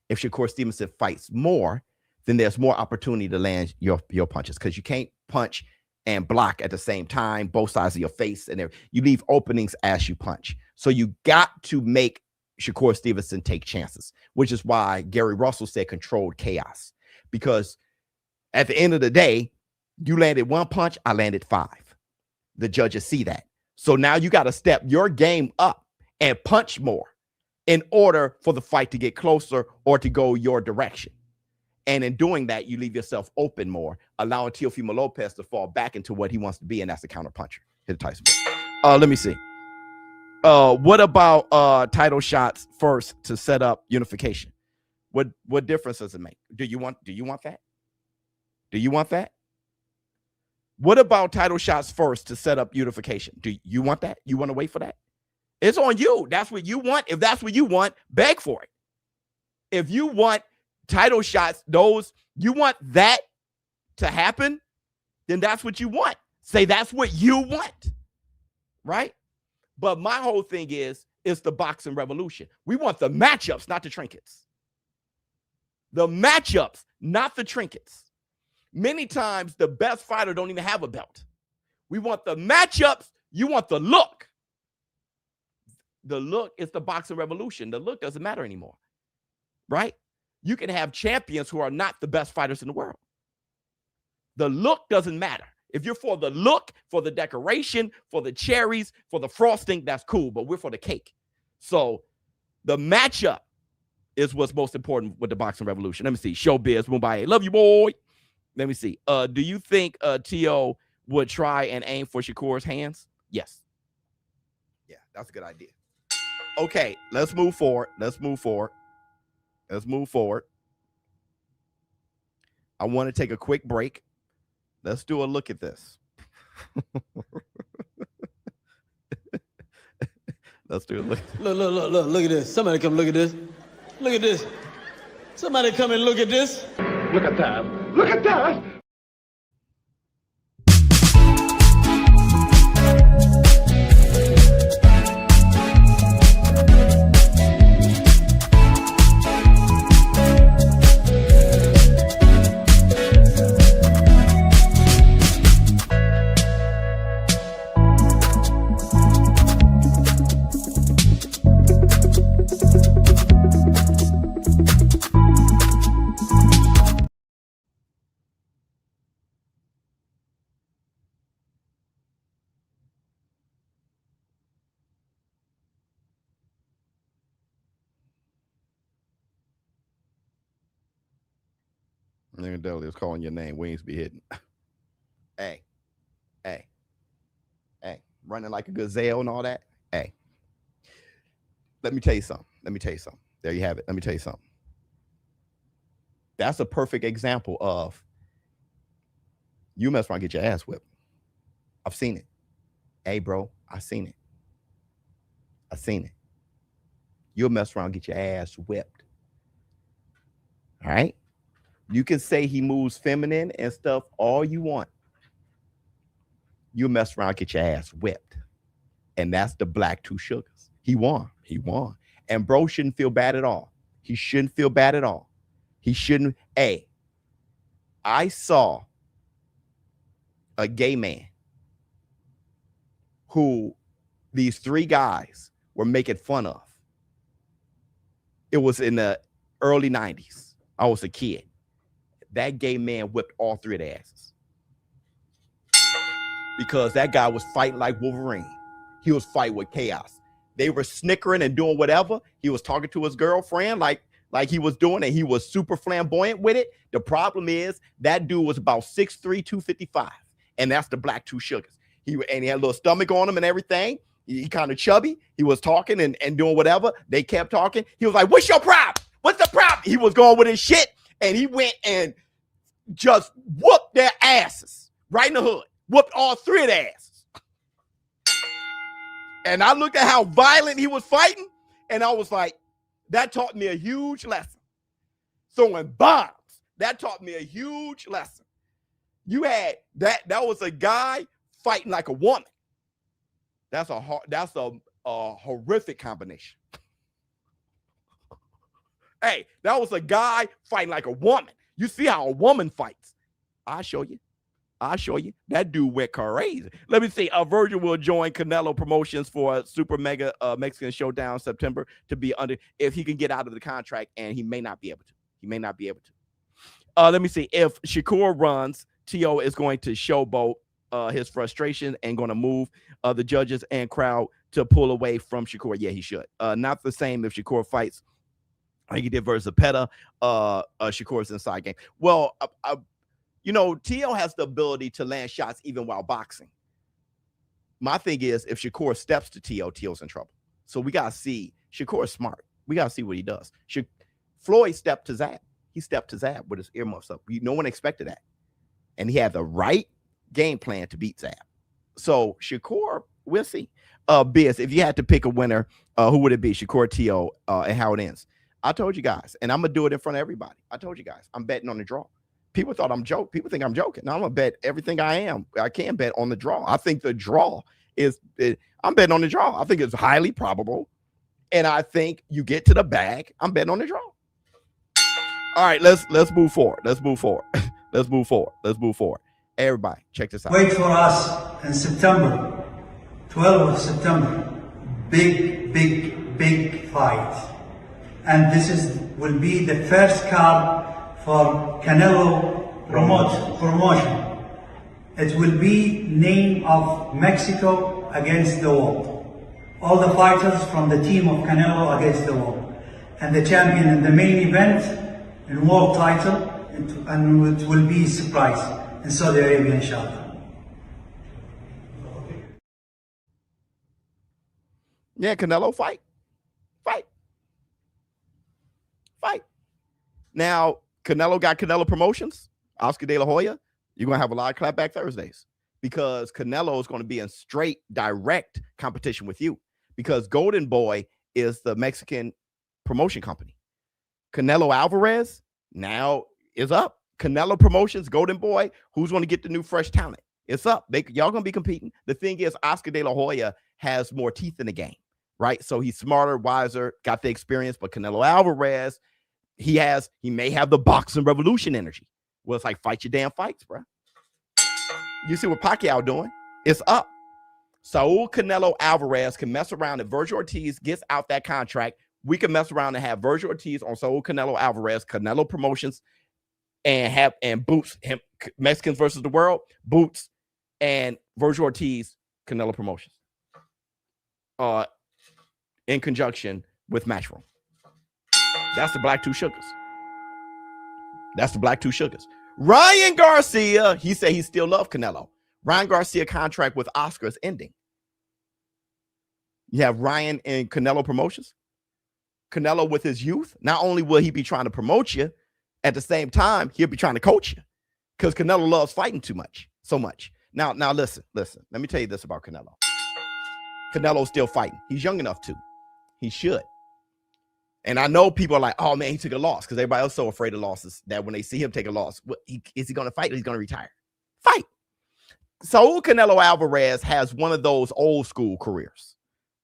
If Shakur Stevenson fights more, then there's more opportunity to land your punches, because you can't punch and block at the same time, both sides of your face, and you leave openings as you punch. So you got to make Shakur Stevenson take chances, which is why Gary Russell said controlled chaos, because at the end of the day, you landed one punch, I landed 5. The judges see that. So now you got to step your game up and punch more in order for the fight to get closer or to go your direction. And in doing that, you leave yourself open more, allowing Teofimo Lopez to fall back into what he wants to be, and that's a counter puncher. Hit Tyson. Let me see. What about title shots first to set up unification? What difference does it make? Do you want that? Do you want that? What about title shots first to set up unification? Do you want that? You want to wait for that? It's on you. That's what you want. If that's what you want, beg for it. If you want title shots, you want that to happen, then that's what you want. Say that's what you want, right? But my whole thing is, it's the boxing revolution. We want the matchups, not the trinkets. The matchups, not the trinkets. Many times, the best fighter don't even have a belt. We want the matchups. You want the look. The look is the boxing revolution. The look doesn't matter anymore, right? You can have champions who are not the best fighters in the world. The look doesn't matter. If you're for the look, for the decoration, for the cherries, for the frosting, that's cool, but we're for the cake. So the matchup is what's most important with the boxing revolution. Let me see. ShowBizz, Mumbai. Love you, boy. Let me see. Do you think T.O. would try and aim for Shakur's hands? Yes. Yeah, that's a good idea. Okay, let's move forward. Let's move forward. I want to take a quick break. Let's do a look at this. Let's do a look. Look at this. Somebody come look at this. Look at this. Somebody come and look at this. Look at that. Look at that. Nigga Deli is calling your name. Wings be hitting. Hey. Running like a gazelle and all that. Hey. Let me tell you something. There you have it. Let me tell you something. That's a perfect example of you mess around, get your ass whipped. I've seen it. Hey, bro, I seen it. You'll mess around, get your ass whipped. All right? You can say he moves feminine and stuff all you want. You'll mess around, get your ass whipped. And that's the black two sugars. He won. And bro shouldn't feel bad at all. He shouldn't feel bad at all. He shouldn't. Hey, I saw a gay man who these 3 guys were making fun of. It was in the early 90s. I was a kid. That gay man whipped all 3 of their asses. Because that guy was fighting like Wolverine. He was fighting with chaos. They were snickering and doing whatever. He was talking to his girlfriend like he was doing, and he was super flamboyant with it. The problem is that dude was about 6'3", 255. And that's the black two sugars. He had a little stomach on him and everything. He kind of chubby. He was talking and doing whatever. They kept talking. He was like, what's your problem? What's the problem? He was going with his shit. And he went and just whooped their asses right in the hood. Whooped all 3 of their asses. And I looked at how violent he was fighting, and I was like, that taught me a huge lesson. Throwing bombs, that taught me a huge lesson. You had that was a guy fighting like a woman. That's a horrific combination. Hey, that was a guy fighting like a woman. You see how a woman fights. I'll show you. I'll show you. That dude went crazy. Let me see. Vergil will join Canelo Promotions for a Super Mega Mexican Showdown September to be under if he can get out of the contract, and he may not be able to. He may not be able to. Let me see. If Shakur runs, T.O. is going to showboat his frustration and going to move the judges and crowd to pull away from Shakur. Yeah, he should. Not the same if Shakur fights like he did versus Peta. Shakur's inside game. Well, you know, T.O. has the ability to land shots even while boxing. My thing is, if Shakur steps to T.O., T.O.'s in trouble. So we got to see. Shakur is smart. We got to see what he does. Floyd stepped to Zab. He stepped to Zab with his earmuffs up. No one expected that. And he had the right game plan to beat Zab. So Shakur, we'll see. Biz, if you had to pick a winner, who would it be? Shakur, T.O., and how it ends. I told you guys, and I'm going to do it in front of everybody. I told you guys, I'm betting on the draw. People thought I'm joking. People think I'm joking. Now I'm going to bet everything I can bet on the draw. I think the draw I'm betting on the draw. I think it's highly probable. And I think you get to the bag. I'm betting on the draw. All right, let's move forward. Let's move forward. Let's move forward. Let's move forward. Everybody, check this out. Wait for us in September, 12th of September. Big fight. And this will be the first card for Canelo promotion. It will be name of Mexico against the world. All the fighters from the team of Canelo against the world. And the champion in the main event in world title, and it will be a surprise in Saudi Arabia, inshallah. Yeah, Canelo fight. Now, Canelo got Canelo Promotions, Oscar De La Hoya. You're going to have a lot of clapback Thursdays because Canelo is going to be in straight, direct competition with you because Golden Boy is the Mexican promotion company. Canelo Alvarez now is up. Canelo Promotions, Golden Boy, who's going to get the new fresh talent? It's up. Y'all going to be competing. The thing is, Oscar De La Hoya has more teeth in the game, right? So he's smarter, wiser, got the experience, but Canelo Alvarez, he may have the boxing revolution energy. Well, it's like fight your damn fights, bro. You see what Pacquiao doing? It's up. Saul Canelo Alvarez can mess around if Vergil Ortiz gets out that contract. We can mess around and have Vergil Ortiz on Saul Canelo Alvarez, Canelo Promotions, and Boots him Mexicans versus the world, Boots and Vergil Ortiz, Canelo Promotions. In conjunction with Matchroom. That's the Black Two Sugars. Ryan Garcia, he said he still loves Canelo. Ryan Garcia contract with Oscar is ending. You have Ryan in Canelo Promotions. Canelo with his youth. Not only will he be trying to promote you, at the same time, he'll be trying to coach you because Canelo loves fighting so much. Now listen. Let me tell you this about Canelo. Canelo's still fighting. He's young enough to. He should. And I know people are like, oh, man, he took a loss because everybody else is so afraid of losses that when they see him take a loss, is he going to fight or he's going to retire? Fight. Saul Canelo Alvarez has one of those old school careers,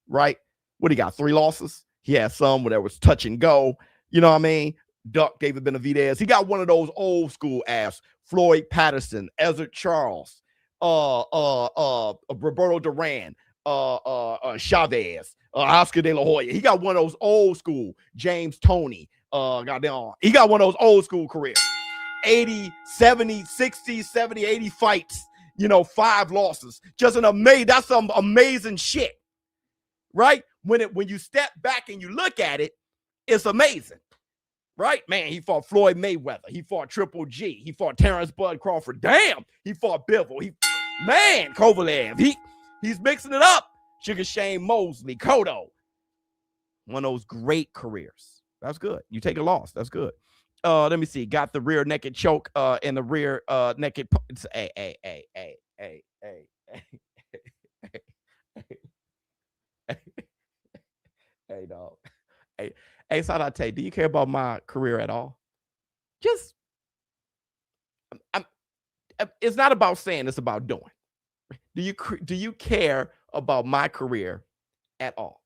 right? What he got? 3 losses? He had some where there was touch and go. You know what I mean? Duck David Benavidez. He got one of those old school ass. Floyd Patterson, Ezra Charles, Roberto Duran, Chavez, Oscar De La Hoya. He got one of those old school. James Toney. He got one of those old school careers. 80, 70, 60, 70, 80 fights. 5 losses. Just that's some amazing shit. Right? When you step back and you look at it, it's amazing. Right? Man, he fought Floyd Mayweather. He fought Triple G. He fought Terrence Bud Crawford. Damn, he fought Bivol. Kovalev. He's mixing it up. Sugar Shane Mosley, Cotto. One of those great careers. That's good. You take a loss. That's good. Let me see. Got the rear naked choke and the rear naked. Hey, dog. Hey, Sadate, do you care about my career at all? It's not about saying, it's about doing. Do you care about my career at all?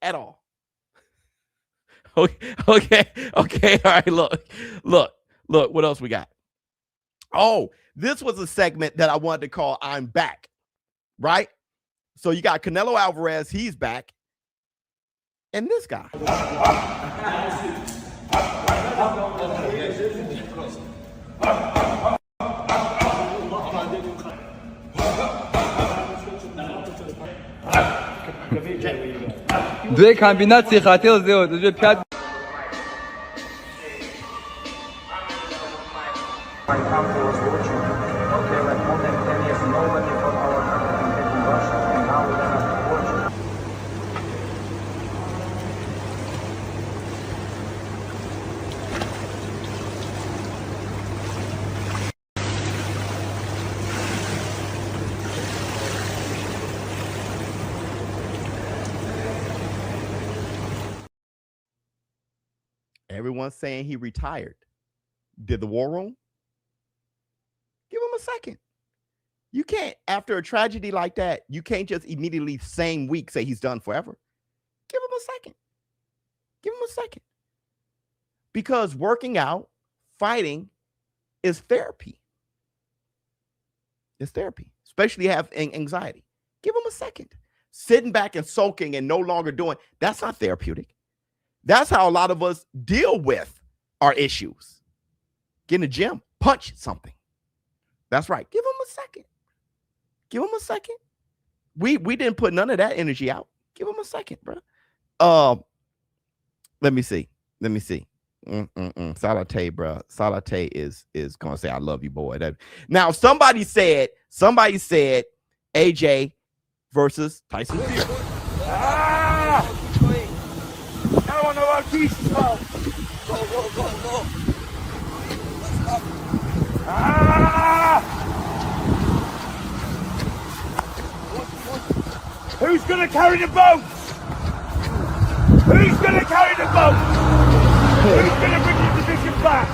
At all. Okay. All right. Look. What else we got? Oh, this was a segment that I wanted to call "I'm Back." Right. So you got Canelo Alvarez. He's back. And this guy. دوی کامبیناcji хотел сделать уже 5. Everyone's saying he retired. Did the war room? Give him a second. You can't, after a tragedy like that, you can't just immediately same week say he's done forever. Give him a second. Give him a second. Because working out, fighting is therapy. It's therapy, especially have anxiety. Give him a second. Sitting back and sulking and no longer doing, that's not therapeutic. That's how a lot of us deal with our issues. Get in the gym, punch something. That's right. Give him a second. Give him a second. We didn't put none of that energy out. Give him a second, bro. Let me see. Salate, bro. Salate is gonna say, "I love you, boy." Now, somebody said AJ versus Tyson Fury. I don't know what Keyshawn. Go. Who's gonna carry the boat? Who's gonna carry the boat? Who's gonna bring the division back?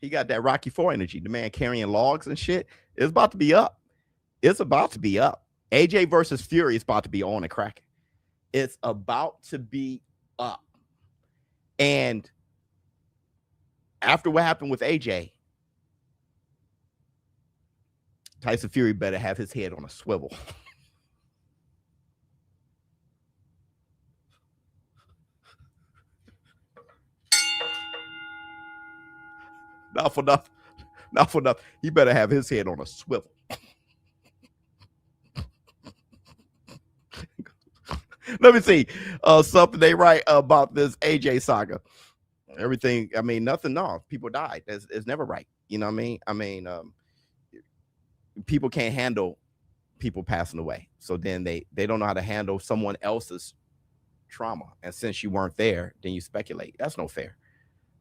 He got that Rocky IV energy. The man carrying logs and shit. It's about to be up. It's about to be up. AJ versus Fury is about to be on and cracking. It's about to be up. And after what happened with AJ, Tyson Fury better have his head on a swivel. Not for nothing. He better have his head on a swivel. Let me see something they write about this AJ saga. Everything, I mean, nothing. No, people died. It's never right. You know what I mean? People can't handle people passing away. So then they don't know how to handle someone else's trauma. And since you weren't there, then you speculate. That's no fair.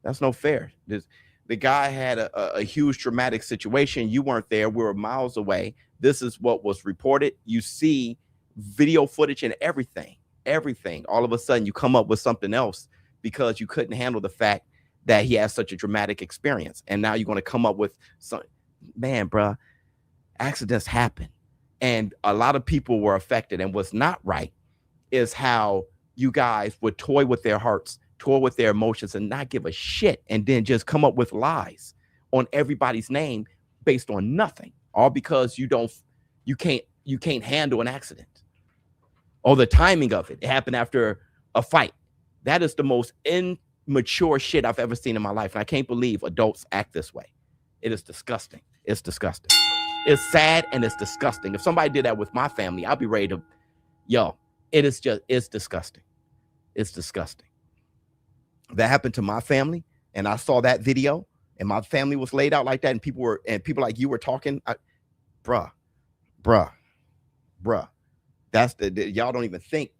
That's no fair. The guy had a huge traumatic situation. You weren't there. We were miles away. This is what was reported. You see video footage and everything. All of a sudden you come up with something else because you couldn't handle the fact that he has such a dramatic experience. And now you're going to come up with some, man, bruh, accidents happen. And a lot of people were affected. And what's not right is how you guys would toy with their hearts, toy with their emotions, and not give a shit, and then just come up with lies on everybody's name based on nothing, all because you can't handle an accident or the timing of it. It happened after a fight. That is the most immature shit I've ever seen in my life. And I can't believe adults act this way. It is disgusting. It's disgusting. It's sad and it's disgusting. If somebody did that with my family, I'll be ready to, it's disgusting. It's disgusting. That happened to my family, and I saw that video, and my family was laid out like that, and people like you were talking, bruh. That's y'all don't even think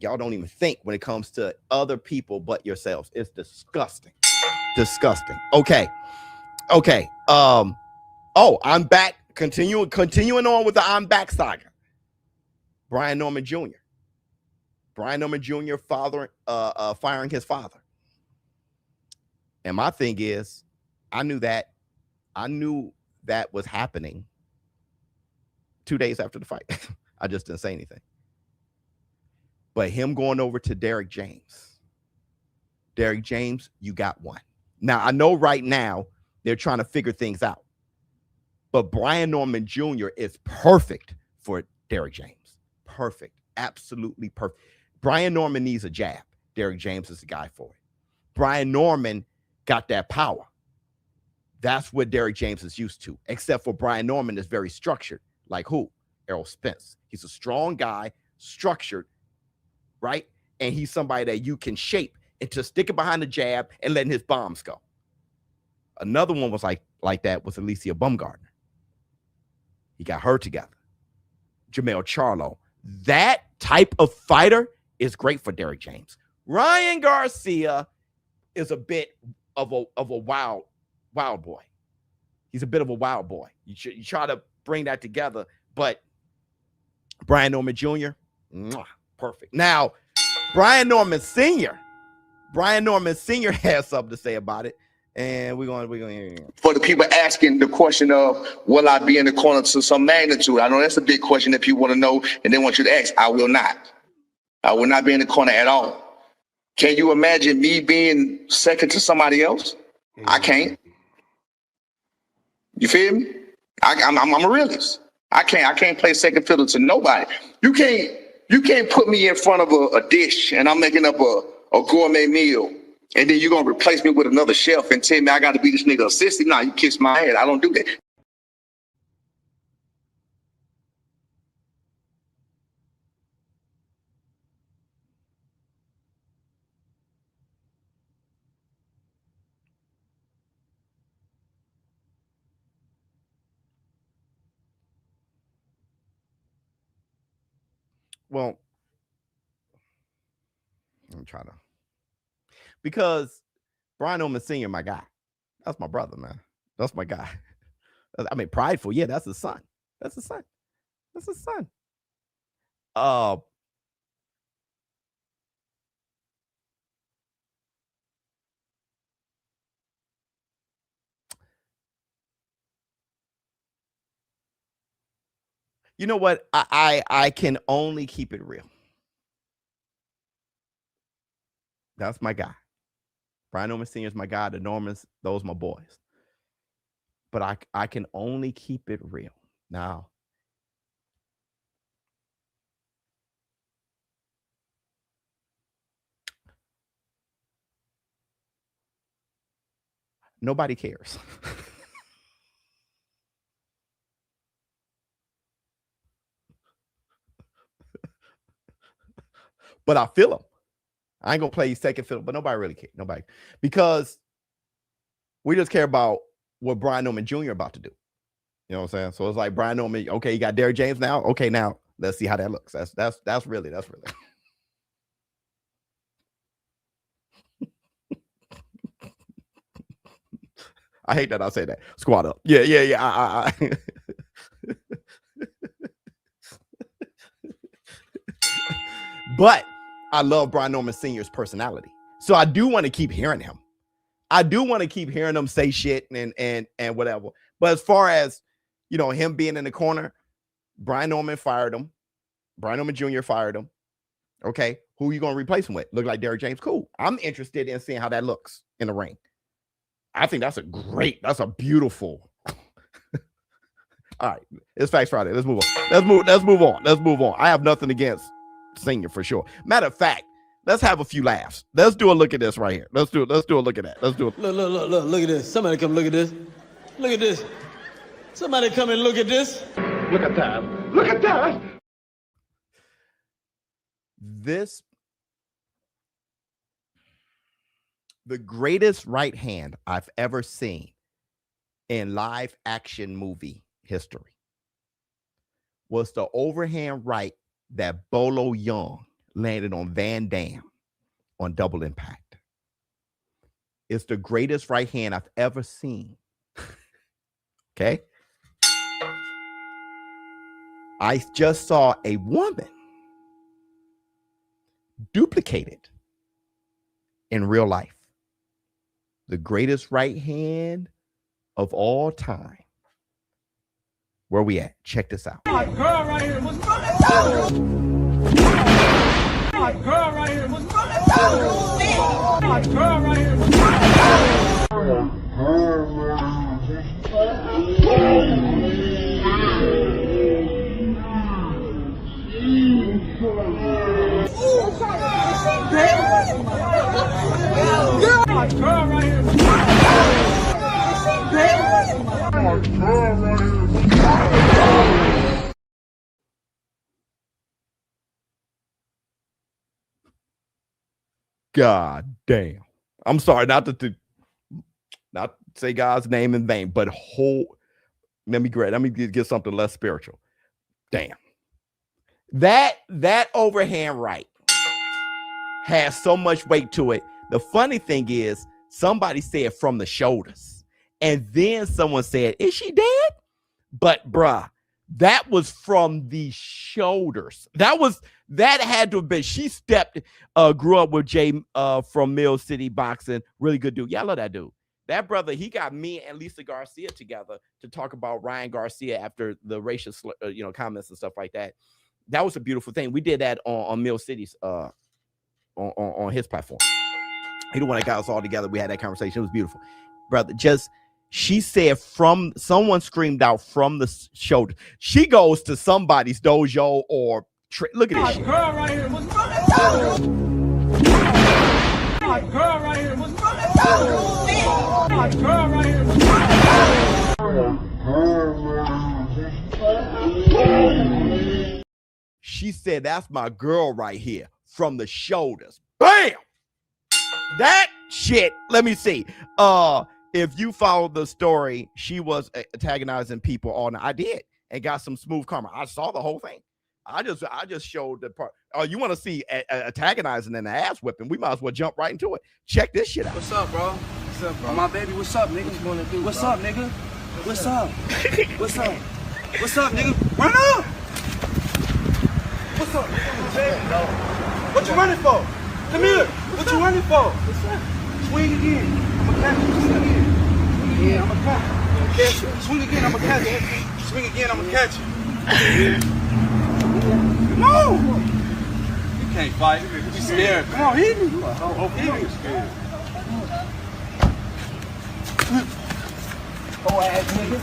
when it comes to other people but yourselves. It's disgusting. Okay. I'm back. Continuing on with the I'm back saga. Brian Norman Jr. Firing his father. And my thing is, I knew that was happening 2 days after the fight. I just didn't say anything. But him going over to Derrick James, you got one. Now, I know right now they're trying to figure things out, but Brian Norman Jr. is perfect for Derrick James. Perfect. Absolutely perfect. Brian Norman needs a jab. Derrick James is the guy for it. Brian Norman got that power. That's what Derrick James is used to, except for Brian Norman is very structured. Like who? Errol Spence. He's a strong guy, structured, right? And he's somebody that you can shape into sticking behind the jab and letting his bombs go. Another one was like that was Alicia Baumgartner. He got her together. Jamel Charlo. That type of fighter is great for Derrick James. Ryan Garcia is a bit of a wild boy. He's a bit of a wild boy. You try to bring that together, but Brian Norman Jr., perfect. Now, Brian Norman Sr. has something to say about it, and we're going to hear him. For the people asking the question of, will I be in the corner to some magnitude? I know that's a big question that people want to know, and they want you to ask. I will not. I will not be in the corner at all. Can you imagine me being second to somebody else? I can't. You feel me? I'm a realist. I can't play second fiddle to nobody. You can't put me in front of a dish and I'm making up a gourmet meal, and then you're gonna replace me with another chef and tell me I got to be this nigga assistant. Nah, you kiss my head. I don't do that. Well, I'm trying to, because Brian Norman Sr., my guy. That's my brother, man. That's my guy. I mean, prideful. Yeah, that's his son. That's his son. That's his son. You know what? I can only keep it real. That's my guy. Brian Norman Sr. is my guy. The Normans, those my boys. But I can only keep it real. Now, nobody cares. But I feel him. I ain't gonna play second fiddle, but nobody really cares. Nobody, because we just care about what Brian Norman Jr. about to do. You know what I'm saying? So it's like Brian Norman. Okay, you got Derrick James now. Okay, now let's see how that looks. That's really. I hate that I say that. Squat up. Yeah. But I love Brian Norman Sr.'s personality. So I do want to keep hearing him. I do want to keep hearing him say shit and whatever. But as far as, you know, him being in the corner, Brian Norman fired him. Brian Norman Jr. fired him. Okay. Who are you going to replace him with? Look like Derrick James? Cool. I'm interested in seeing how that looks in the ring. I think that's a beautiful. All right. It's Facts Friday. Let's move on. Let's move on. I have nothing against Senior for sure. Matter of fact, let's have a few laughs. Let's do a look at this right here. Let's do a look at that. Let's do it. Look at this. Somebody come look at this. Look at this. Somebody come and look at this. Look at that. Look at that. This, the greatest right hand I've ever seen in live action movie history was the overhand right that Bolo Young landed on Van Damme on Double Impact. It's the greatest right hand I've ever seen. Okay. I just saw a woman duplicated in real life. The greatest right hand of all time. Where we at? Check this out. My girl right here. What's going on? My girl right here. My girl right here. My girl right here. God damn. I'm sorry not to say God's name in vain, but let me get something less spiritual. Damn. That overhand right has so much weight to it. The funny thing is, somebody said from the shoulders, and then someone said, is she dead? But bruh, that was from the shoulders. That had to have been, she grew up with Jay from Mill City Boxing. Really good dude. Yeah, I love that dude. That brother, he got me and Lisa Garcia together to talk about Ryan Garcia after the racial comments and stuff like that. That was a beautiful thing. We did that on Mill City's on his platform. He the one that got us all together. We had that conversation. It was beautiful, brother. She said someone screamed out from the shoulder. She goes to somebody's dojo or look at this shit. Girl right here. My girl right here. My girl right here. She said, that's my girl right here from the shoulders. Bam! That shit, let me see. If you followed the story, she was antagonizing people all night. I did, and got some smooth karma. I saw the whole thing. I just showed the part. Oh, you want to see antagonizing and the ass whipping? We might as well jump right into it. Check this shit out. What's up, bro? What's up, bro? My baby, what's up, nigga? What you gonna do? What's up, nigga? What's up? What's up? What's up, nigga? Run up! What's up? What you running for? Come here. What you running for? What's up? Swing again. I'm a catch you. Swing again. Yeah, I'm a catch you. Swing again. I'm a catch you. Swing again. I'm a catch you. Come on. You can't fight. You scared. Come on, hit me. Hit me. Scared. Ho ass nigga.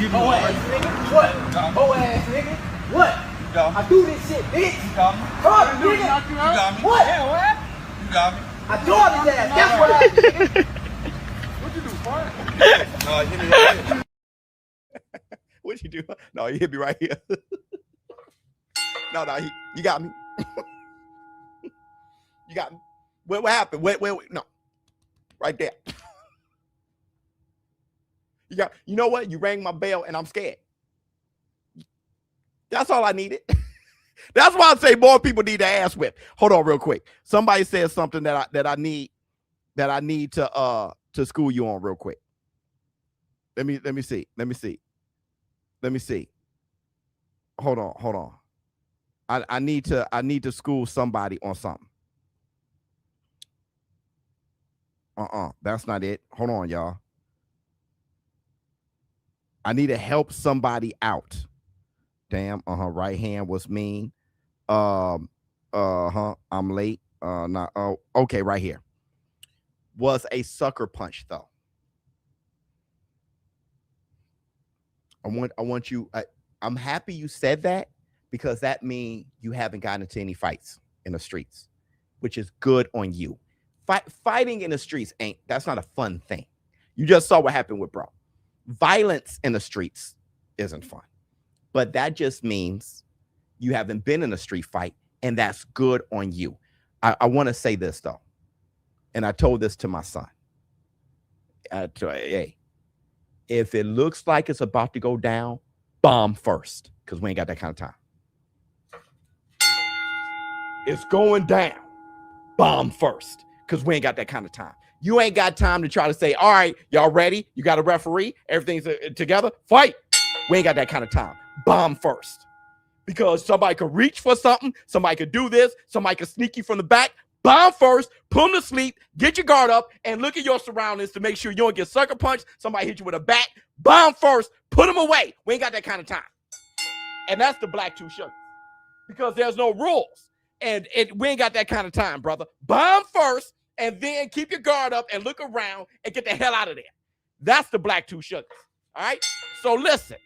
Ho ass nigga. What? Ho ass nigga. What? I do this shit, bitch. You got me. Come on, nigga. You got me. What? Yeah, what? You got me. I tore his ass. That's what I did. What'd you do, fart? No, hit me right here. What'd you do? No, you hit me right here. No, you got me. You got me. What happened? Wait. No. Right there. You know what? You rang my bell and I'm scared. That's all I needed. That's why I say more people need to ass whip. Hold on real quick. Somebody said something that I need to school you on real quick. Let me see. Hold on. I need to school somebody on something. That's not it. Hold on, y'all. I need to help somebody out. Damn, right hand was mean. I'm late. Okay, right here. Was a sucker punch though. I want you. I'm happy you said that, because that means you haven't gotten into any fights in the streets, which is good on you. Fighting in the streets that's not a fun thing. You just saw what happened with bro. Violence in the streets isn't fun. But that just means you haven't been in a street fight, and that's good on you. I want to say this, though, and I told this to my son. Hey, if it looks like it's about to go down, bomb first, because we ain't got that kind of time. It's going down, bomb first, because we ain't got that kind of time. You ain't got time to try to say, all right, y'all ready? You got a referee? Everything's together? Fight. We ain't got that kind of time. Bomb first, because somebody could reach for something, somebody could do this, somebody could sneak you from the back. Bomb first, put them to sleep, get your guard up, and look at your surroundings to make sure you don't get sucker punched. Somebody hit you with a bat. Bomb first, put them away. We ain't got that kind of time. And that's the black two sugar, because there's no rules. And we ain't got that kind of time, brother. Bomb first, and then keep your guard up and look around and get the hell out of there. That's the black two sugars. All right. So listen.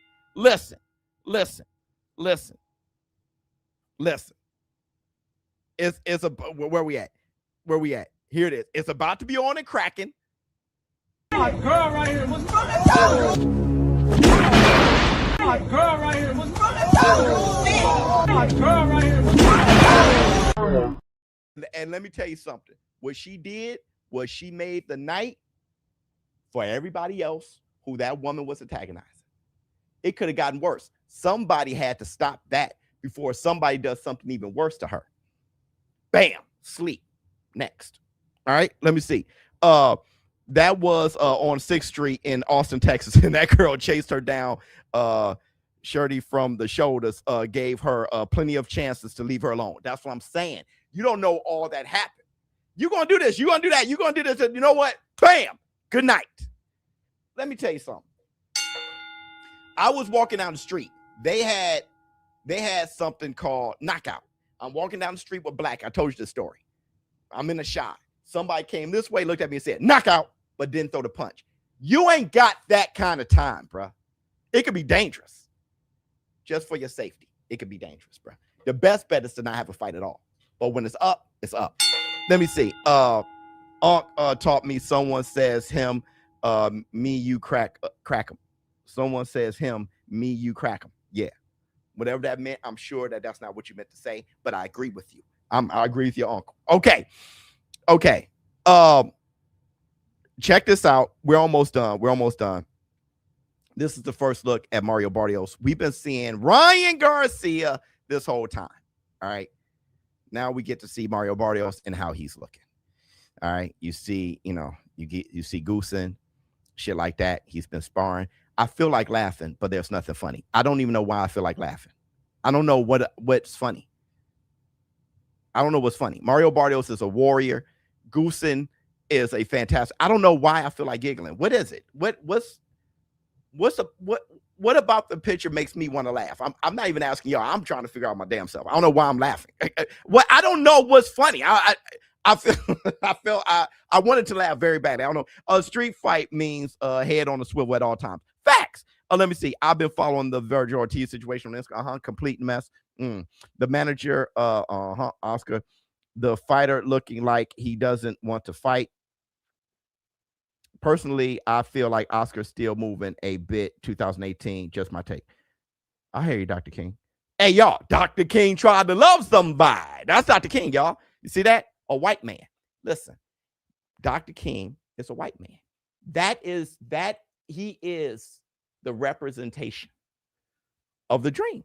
It's a where we at? Where we at? Here it is. It's about to be on and cracking. My girl right here. What's my girl right here. What's my girl right here. And let me tell you something. What she did was she made the night for everybody else who that woman was antagonizing. It could have gotten worse. Somebody had to stop that before somebody does something even worse to her. Bam, sleep. Next. All right, let me see. That was on 6th Street in Austin, Texas, and that girl chased her down. Shirley from the shoulders gave her plenty of chances to leave her alone. That's what I'm saying. You don't know all that happened. You're going to do this. You're going to do that. You're going to do this. And you know what? Bam. Good night. Let me tell you something. I was walking down the street. They had something called knockout. I'm walking down the street with Black. I told you the story. I'm in a shot. Somebody came this way, looked at me and said, knockout, but didn't throw the punch. You ain't got that kind of time, bro. It could be dangerous. Just for your safety, it could be dangerous, bro. The best bet is to not have a fight at all. But when it's up, it's up. Let me see. Unc taught me someone says him, me, you crack him. Someone says him, me, you crack him. Yeah. Whatever that meant, I'm sure that that's not what you meant to say, but I agree with you. I agree with your uncle. Okay. Check this out. We're almost done. This is the first look at Mario Barrios. We've been seeing Ryan Garcia this whole time. All right. Now we get to see Mario Barrios and how he's looking. All right. You see, you see Goosen, shit like that. He's been sparring. I feel like laughing, but there's nothing funny. I don't even know why I feel like laughing. I don't know what's funny. I don't know what's funny. Mario Barrios is a warrior. Goosen is a fantastic. I don't know why I feel like giggling. What is it? What about the picture makes me want to laugh? I'm not even asking y'all. I'm trying to figure out my damn self. I don't know why I'm laughing. I don't know what's funny. I wanted to laugh very badly. I don't know. A street fight means head on a swivel at all times. Facts. Let me see. I've been following the Vergil Ortiz situation on Instagram. Complete mess. The manager, Oscar, the fighter looking like he doesn't want to fight. Personally, I feel like Oscar's still moving a bit. 2018, just my take. I hear you, Dr. King. Hey, y'all, Dr. King tried to love somebody. That's Dr. King, y'all. You see that? A white man. Listen, Dr. King is a white man. He is the representation of the dream.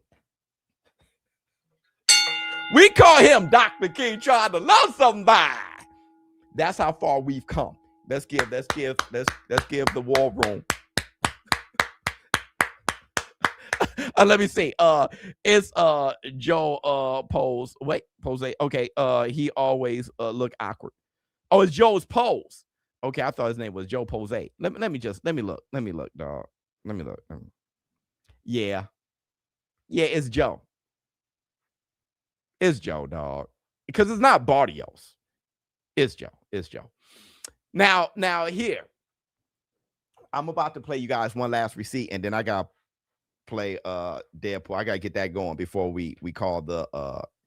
We call him Dr. King trying to love somebody. That's how far we've come. Let's give the war room. Let me see. It's Joe Pose. Wait, Pose. Okay. He always look awkward. Oh, it's Joe's Pose. Okay, I thought his name was Joe Pose. Let me look, dog. Let me look. Yeah, it's Joe. It's Joe, dog. Because it's not Barrios. It's Joe. Now here. I'm about to play you guys one last receipt, and then I gotta play Deadpool. I gotta get that going before we call the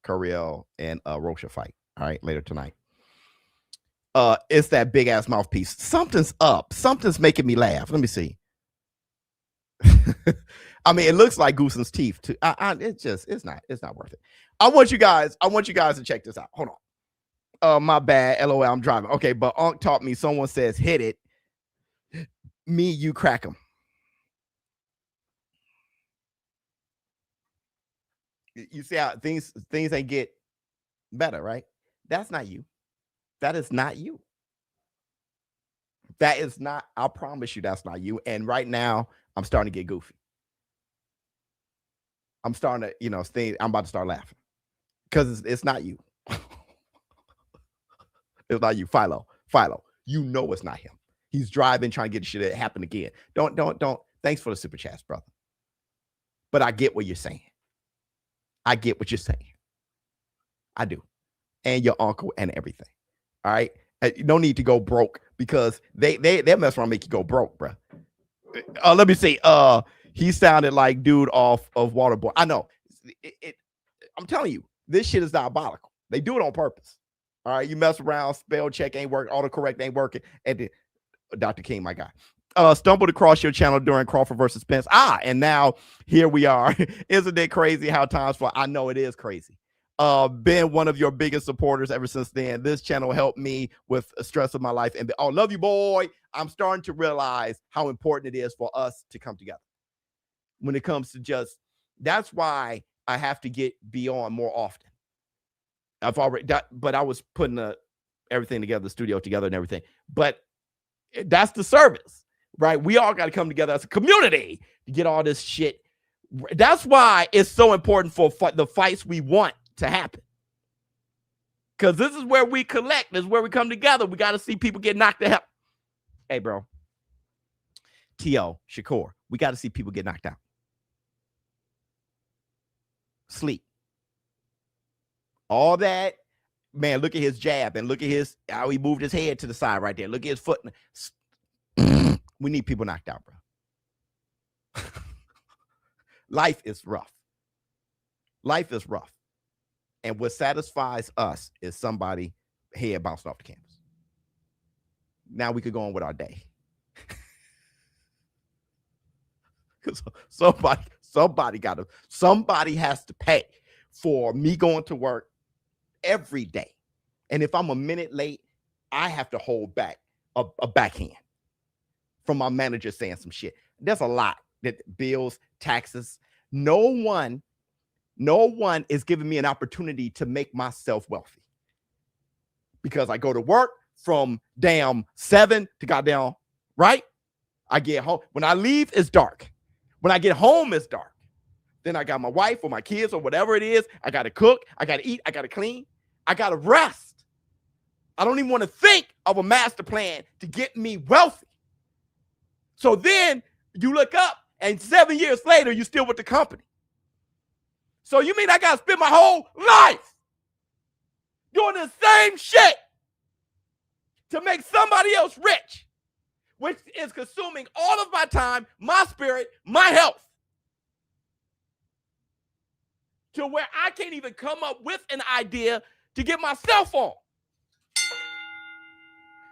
Cariel and Rocha fight. All right, later tonight. It's that big ass mouthpiece. Something's up. Something's making me laugh. Let me see. I mean, it looks like Goosen's teeth too. It's not worth it. I want you guys to check this out. Hold on. My bad. LOL, I'm driving. Okay, but Unc taught me someone says hit it. Me, you crack him. You see how things ain't get better, right? That's not you. That is not you. That is not, I promise you that's not you. And right now, I'm starting to get goofy. I'm starting to, I'm about to start laughing. Because it's not you. It's not you. Philo. You know it's not him. He's driving, trying to get shit to happen again. Don't. Thanks for the super chats, brother. But I get what you're saying. I get what you're saying. I do. and your uncle and everything. All right. No need to go broke because they mess around and make you go broke, bro. Let me see. He sounded like dude off of Waterboy. I know. I'm telling you, this shit is diabolical. They do it on purpose. All right. You mess around, spell check ain't working, autocorrect ain't working. And then Dr. King, my guy. Stumbled across your channel during Crawford versus Spence. And now here we are. Isn't it crazy how times fly? I know it is crazy. Been one of your biggest supporters ever since then. This channel helped me with the stress of my life. And love you, boy. I'm starting to realize how important it is for us to come together. When it comes to that's why I have to get beyond more often. But I was putting everything together, the studio together and everything. But that's the service. Right? We all got to come together as a community to get all this shit. That's why it's so important for the fights we want to happen. Because this is where we collect. This is where we come together. We got to see people get knocked the hell. Hey, bro. T.O., Shakur, we got to see people get knocked out. Sleep. All that. Man, look at his jab and look at how he moved his head to the side right there. Look at his foot. We need people knocked out, bro. Life is rough. Life is rough. And what satisfies us is somebody head bouncing off the canvas. Now we could go on with our day. Because somebody has to pay for me going to work every day. And if I'm a minute late, I have to hold back a backhand from my manager saying some shit. There's a lot that bills, taxes. No one is giving me an opportunity to make myself wealthy because I go to work from damn 7 to goddamn, right? I get home. When I leave, it's dark. When I get home, it's dark. Then I got my wife or my kids or whatever it is. I got to cook. I got to eat. I got to clean. I got to rest. I don't even want to think of a master plan to get me wealthy. So then you look up and 7 years later, you're still with the company. So you mean I got to spend my whole life doing the same shit to make somebody else rich, which is consuming all of my time, my spirit, my health, to where I can't even come up with an idea to get myself on.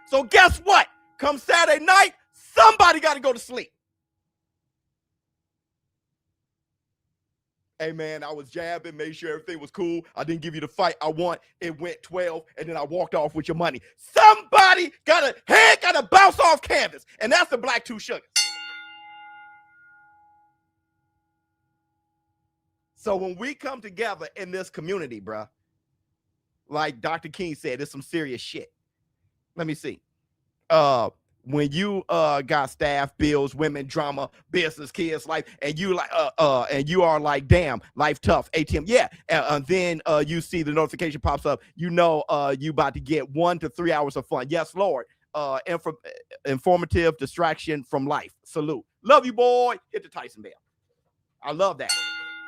So guess what? Come Saturday night, somebody got to go to sleep. Hey, man, I was jabbing, made sure everything was cool. I didn't give you the fight I want. It went 12, and then I walked off with your money. Somebody got to bounce off canvas, and that's the Black Two Sugars. So when we come together in this community, bruh, like Dr. King said, it's some serious shit. Let me see. When you got staff, bills, women, drama, business, kids, life, and you and you are like, damn, life tough, ATM, yeah. And then you see the notification pops up. You know you about to get 1 to 3 hours of fun. Yes, Lord. Informative distraction from life. Salute. Love you, boy. Hit the Tyson bell. I love that.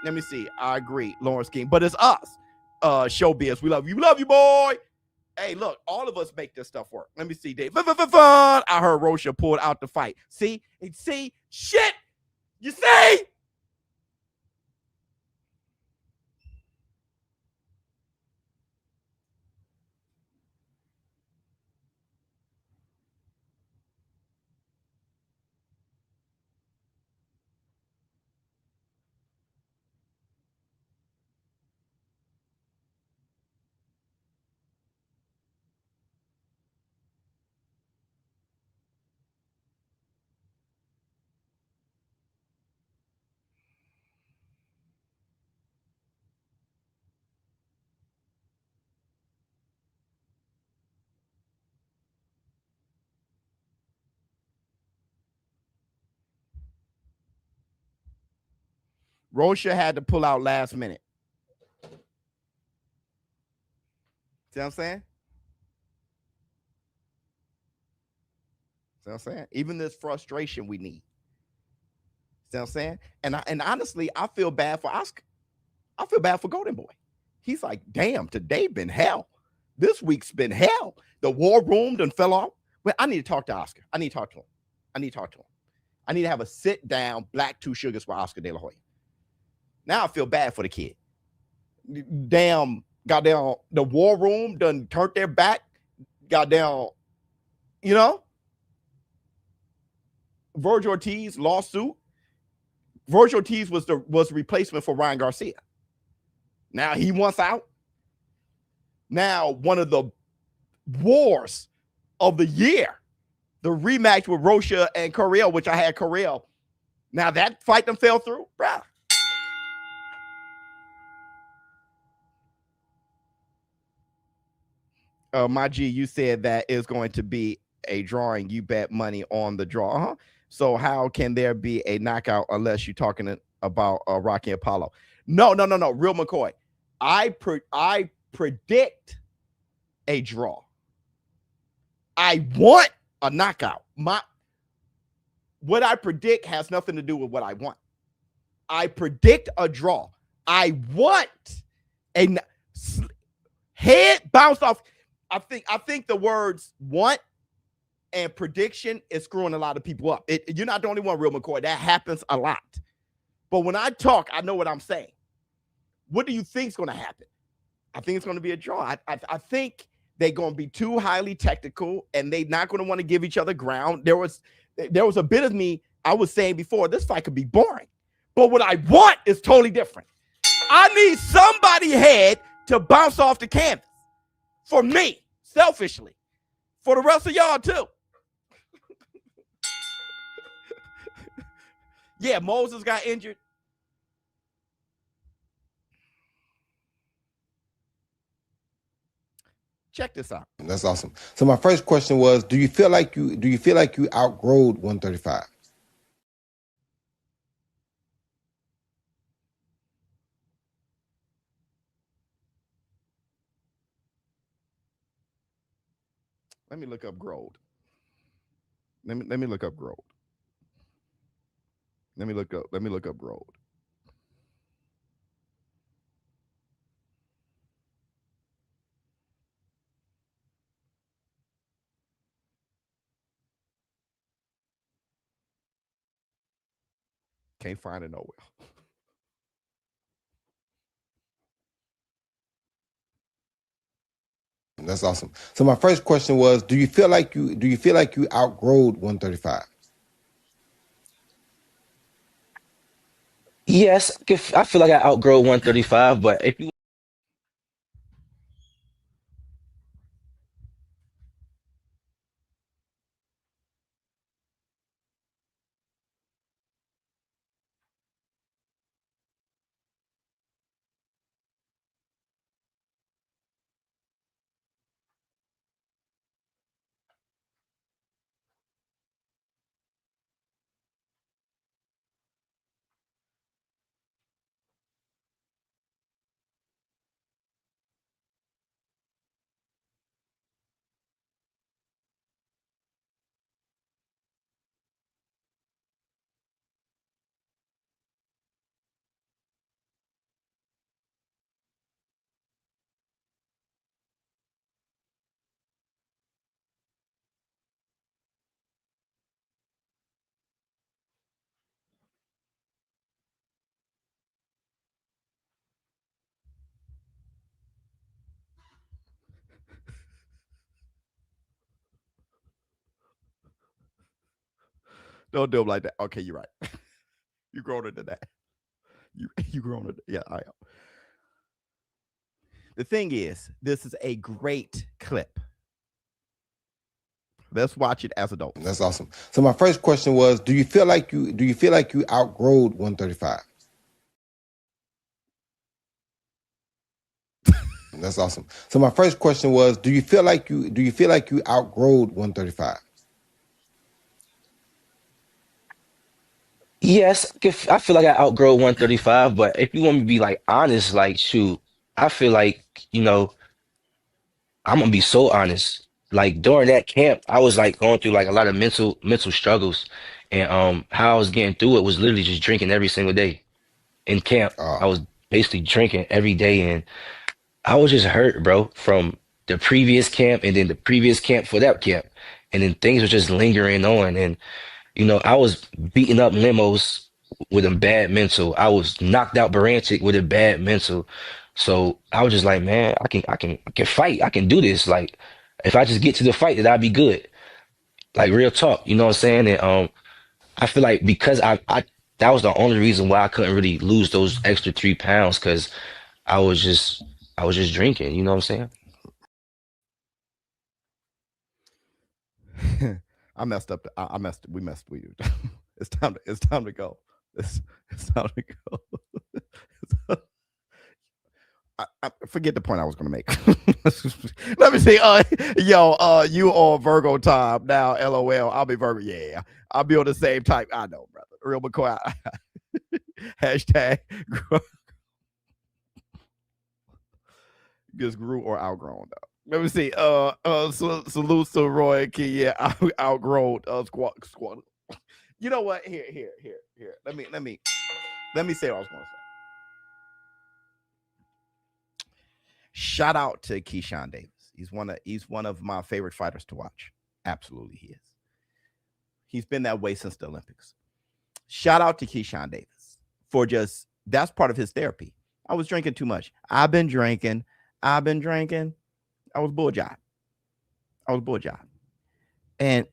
Let me see. I agree, Lawrence King. But it's us, ShowBizz. We love you. We love you, boy. Hey, look, all of us make this stuff work. Let me see, Dave. I heard Rocha pulled out the fight. See? Shit. You see? Rocha had to pull out last minute. See what I'm saying? See what I'm saying? Even this frustration we need. See what I'm saying? And honestly, I feel bad for Oscar. I feel bad for Golden Boy. He's like, damn, today been hell. This week's been hell. The war room done fell off. Well, I need to talk to Oscar. I need to talk to him. I need to have a sit down Black Two Sugars with Oscar De La Hoya. Now I feel bad for the kid. Damn, goddamn, the war room done turned their back. Goddamn, you know, Vergil Ortiz lawsuit. Vergil Ortiz was the replacement for Ryan Garcia. Now he wants out. Now one of the wars of the year, the rematch with Rocha and Correal, which I had Correal. Now that fight them fell through, bruh. My G, you said that is going to be a drawing. You bet money on the draw. So how can there be a knockout unless you're talking about Rocky Apollo? No. Real McCoy. I predict a draw. I want a knockout. What I predict has nothing to do with what I want. I predict a draw. I want a head bounce off. I think the words want and prediction is screwing a lot of people up. You're not the only one, Real McCoy. That happens a lot. But when I talk, I know what I'm saying. What do you think is going to happen? I think it's going to be a draw. I think they're going to be too highly technical, and they're not going to want to give each other ground. There was a bit of me, I was saying before, this fight could be boring. But what I want is totally different. I need somebody head to bounce off the canvas. For me, selfishly. For the rest of y'all, too. Yeah, Moses got injured. Check this out. That's awesome. So my first question was, do you feel like you outgrowed 135? Let me look up growth. Let me look up growth. Let me look up growth. Can't find it nowhere. That's awesome. So my first question was, do you feel like you outgrowed 135? Yes, I feel like I outgrow 135, but if you Don't do them like that. Okay, you're right. You grown into that. You grown into yeah, I am. The thing is, this is a great clip. Let's watch it as adults. That's awesome. So my first question was, do you feel like you outgrowed 135? That's awesome. So my first question was, do you feel like you outgrowed 135? Yes, I feel like I outgrow 135, but if you want me to be like honest, like shoot, I feel like, I'm gonna be so honest. Like during that camp, I was like going through like a lot of mental struggles. And how I was getting through it was literally just drinking every single day. In camp, I was basically drinking every day, and I was just hurt, bro, from the previous camp and then the previous camp for that camp. And then things were just lingering on. And, you know, I was beating up limos with a bad mental. I was knocked out Barantic with a bad mental. So I was just like, man, I can fight. I can do this. Like, if I just get to the fight, that I'd be good. Like real talk, you know what I'm saying? And I feel like because I that was the only reason why I couldn't really lose those extra 3 pounds, because I was just drinking, you know what I'm saying? I messed up. We messed with you. It's time to go. It's time to go. I forget the point I was going to make. Let me see. You on Virgo time now? LOL. I'll be Virgo. Yeah, I'll be on the same type. I know, brother. Real McCoy. Hashtag just grew or outgrown. Though. Let me see. Salute to Roy and Key. Yeah, outgrown. Squad. You know what? Here. Let me say what I was going to say. Shout out to Keyshawn Davis. He's one of my favorite fighters to watch. Absolutely, he is. He's been that way since the Olympics. Shout out to Keyshawn Davis for that's part of his therapy. I was drinking too much. I've been drinking. I was bull job. And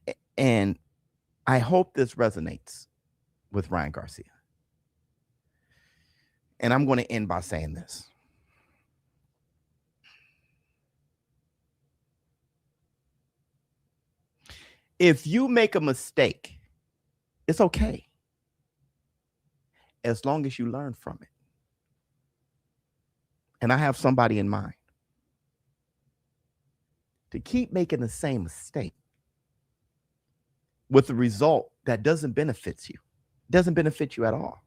I hope this resonates with Ryan Garcia. And I'm going to end by saying this. If you make a mistake, it's okay, as long as you learn from it. And I have somebody in mind. To keep making the same mistake with a result that doesn't benefit you at all.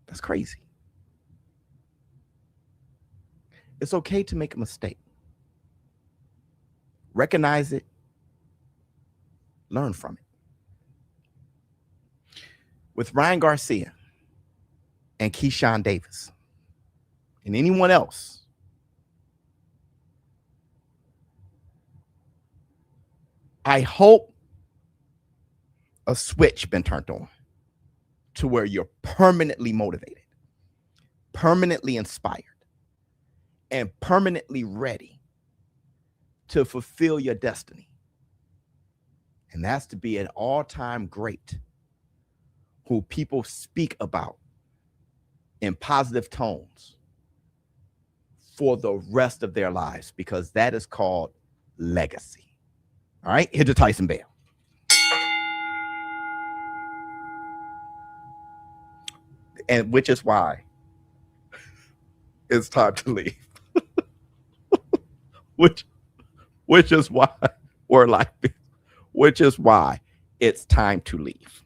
That's crazy. It's okay to make a mistake. Recognize it. Learn from it. With Ryan Garcia and Keyshawn Davis and anyone else, I hope a switch been turned on to where you're permanently motivated, permanently inspired, and permanently ready to fulfill your destiny. And that's to be an all-time great who people speak about in positive tones for the rest of their lives, because that is called legacy. All right, here's the Tyson Bell. And which is why it's time to leave. which is why we're like this. Which is why it's time to leave.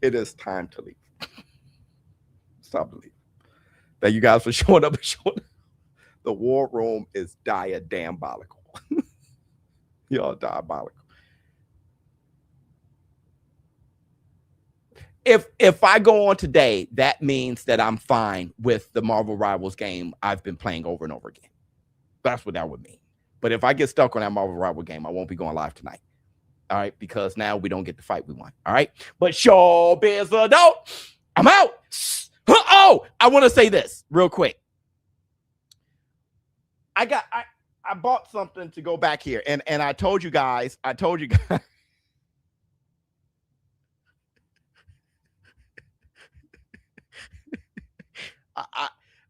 It is time to leave. It's time to leave. Thank you guys for showing up. The war room is diabolical. Y'all diabolical. If I go on today, that means that I'm fine with the Marvel Rivals game I've been playing over and over again. That's what that would mean. But if I get stuck on that Marvel Rival game, I won't be going live tonight. All right, because now we don't get the fight we want. All right, but showbiz adult, I'm out. Oh, I want to say this real quick. I bought something to go back here, and I told you guys. I told you guys.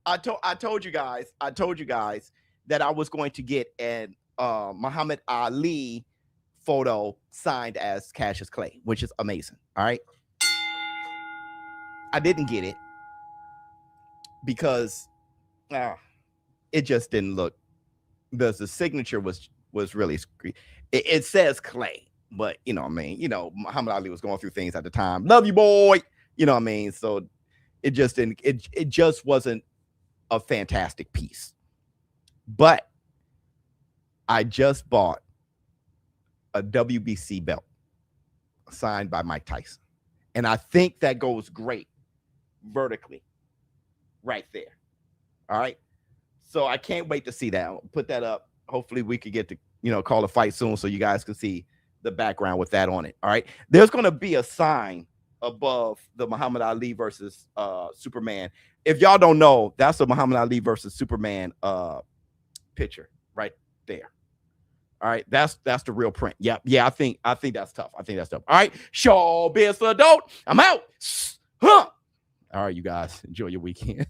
I told you guys that I was going to get an Muhammad Ali photo signed as Cassius Clay, which is amazing. All right. I didn't get it because it just didn't look. The signature was really. It says Clay, but you know what I mean. You know, Muhammad Ali was going through things at the time. Love you, boy. You know what I mean. So it just didn't. It just wasn't a fantastic piece. But I just bought a WBC belt signed by Mike Tyson, and I think that goes great vertically right there. All right. So I can't wait to see that. I'll put that up. Hopefully we could get to, call a fight soon so you guys can see the background with that on it. All right. There's going to be a sign above the Muhammad Ali versus Superman. If y'all don't know, that's the Muhammad Ali versus Superman picture right there. All right, that's the real print. Yeah, I think that's tough. I think that's tough. All right, showbiz adult. I'm out. Huh. All right, you guys, enjoy your weekend.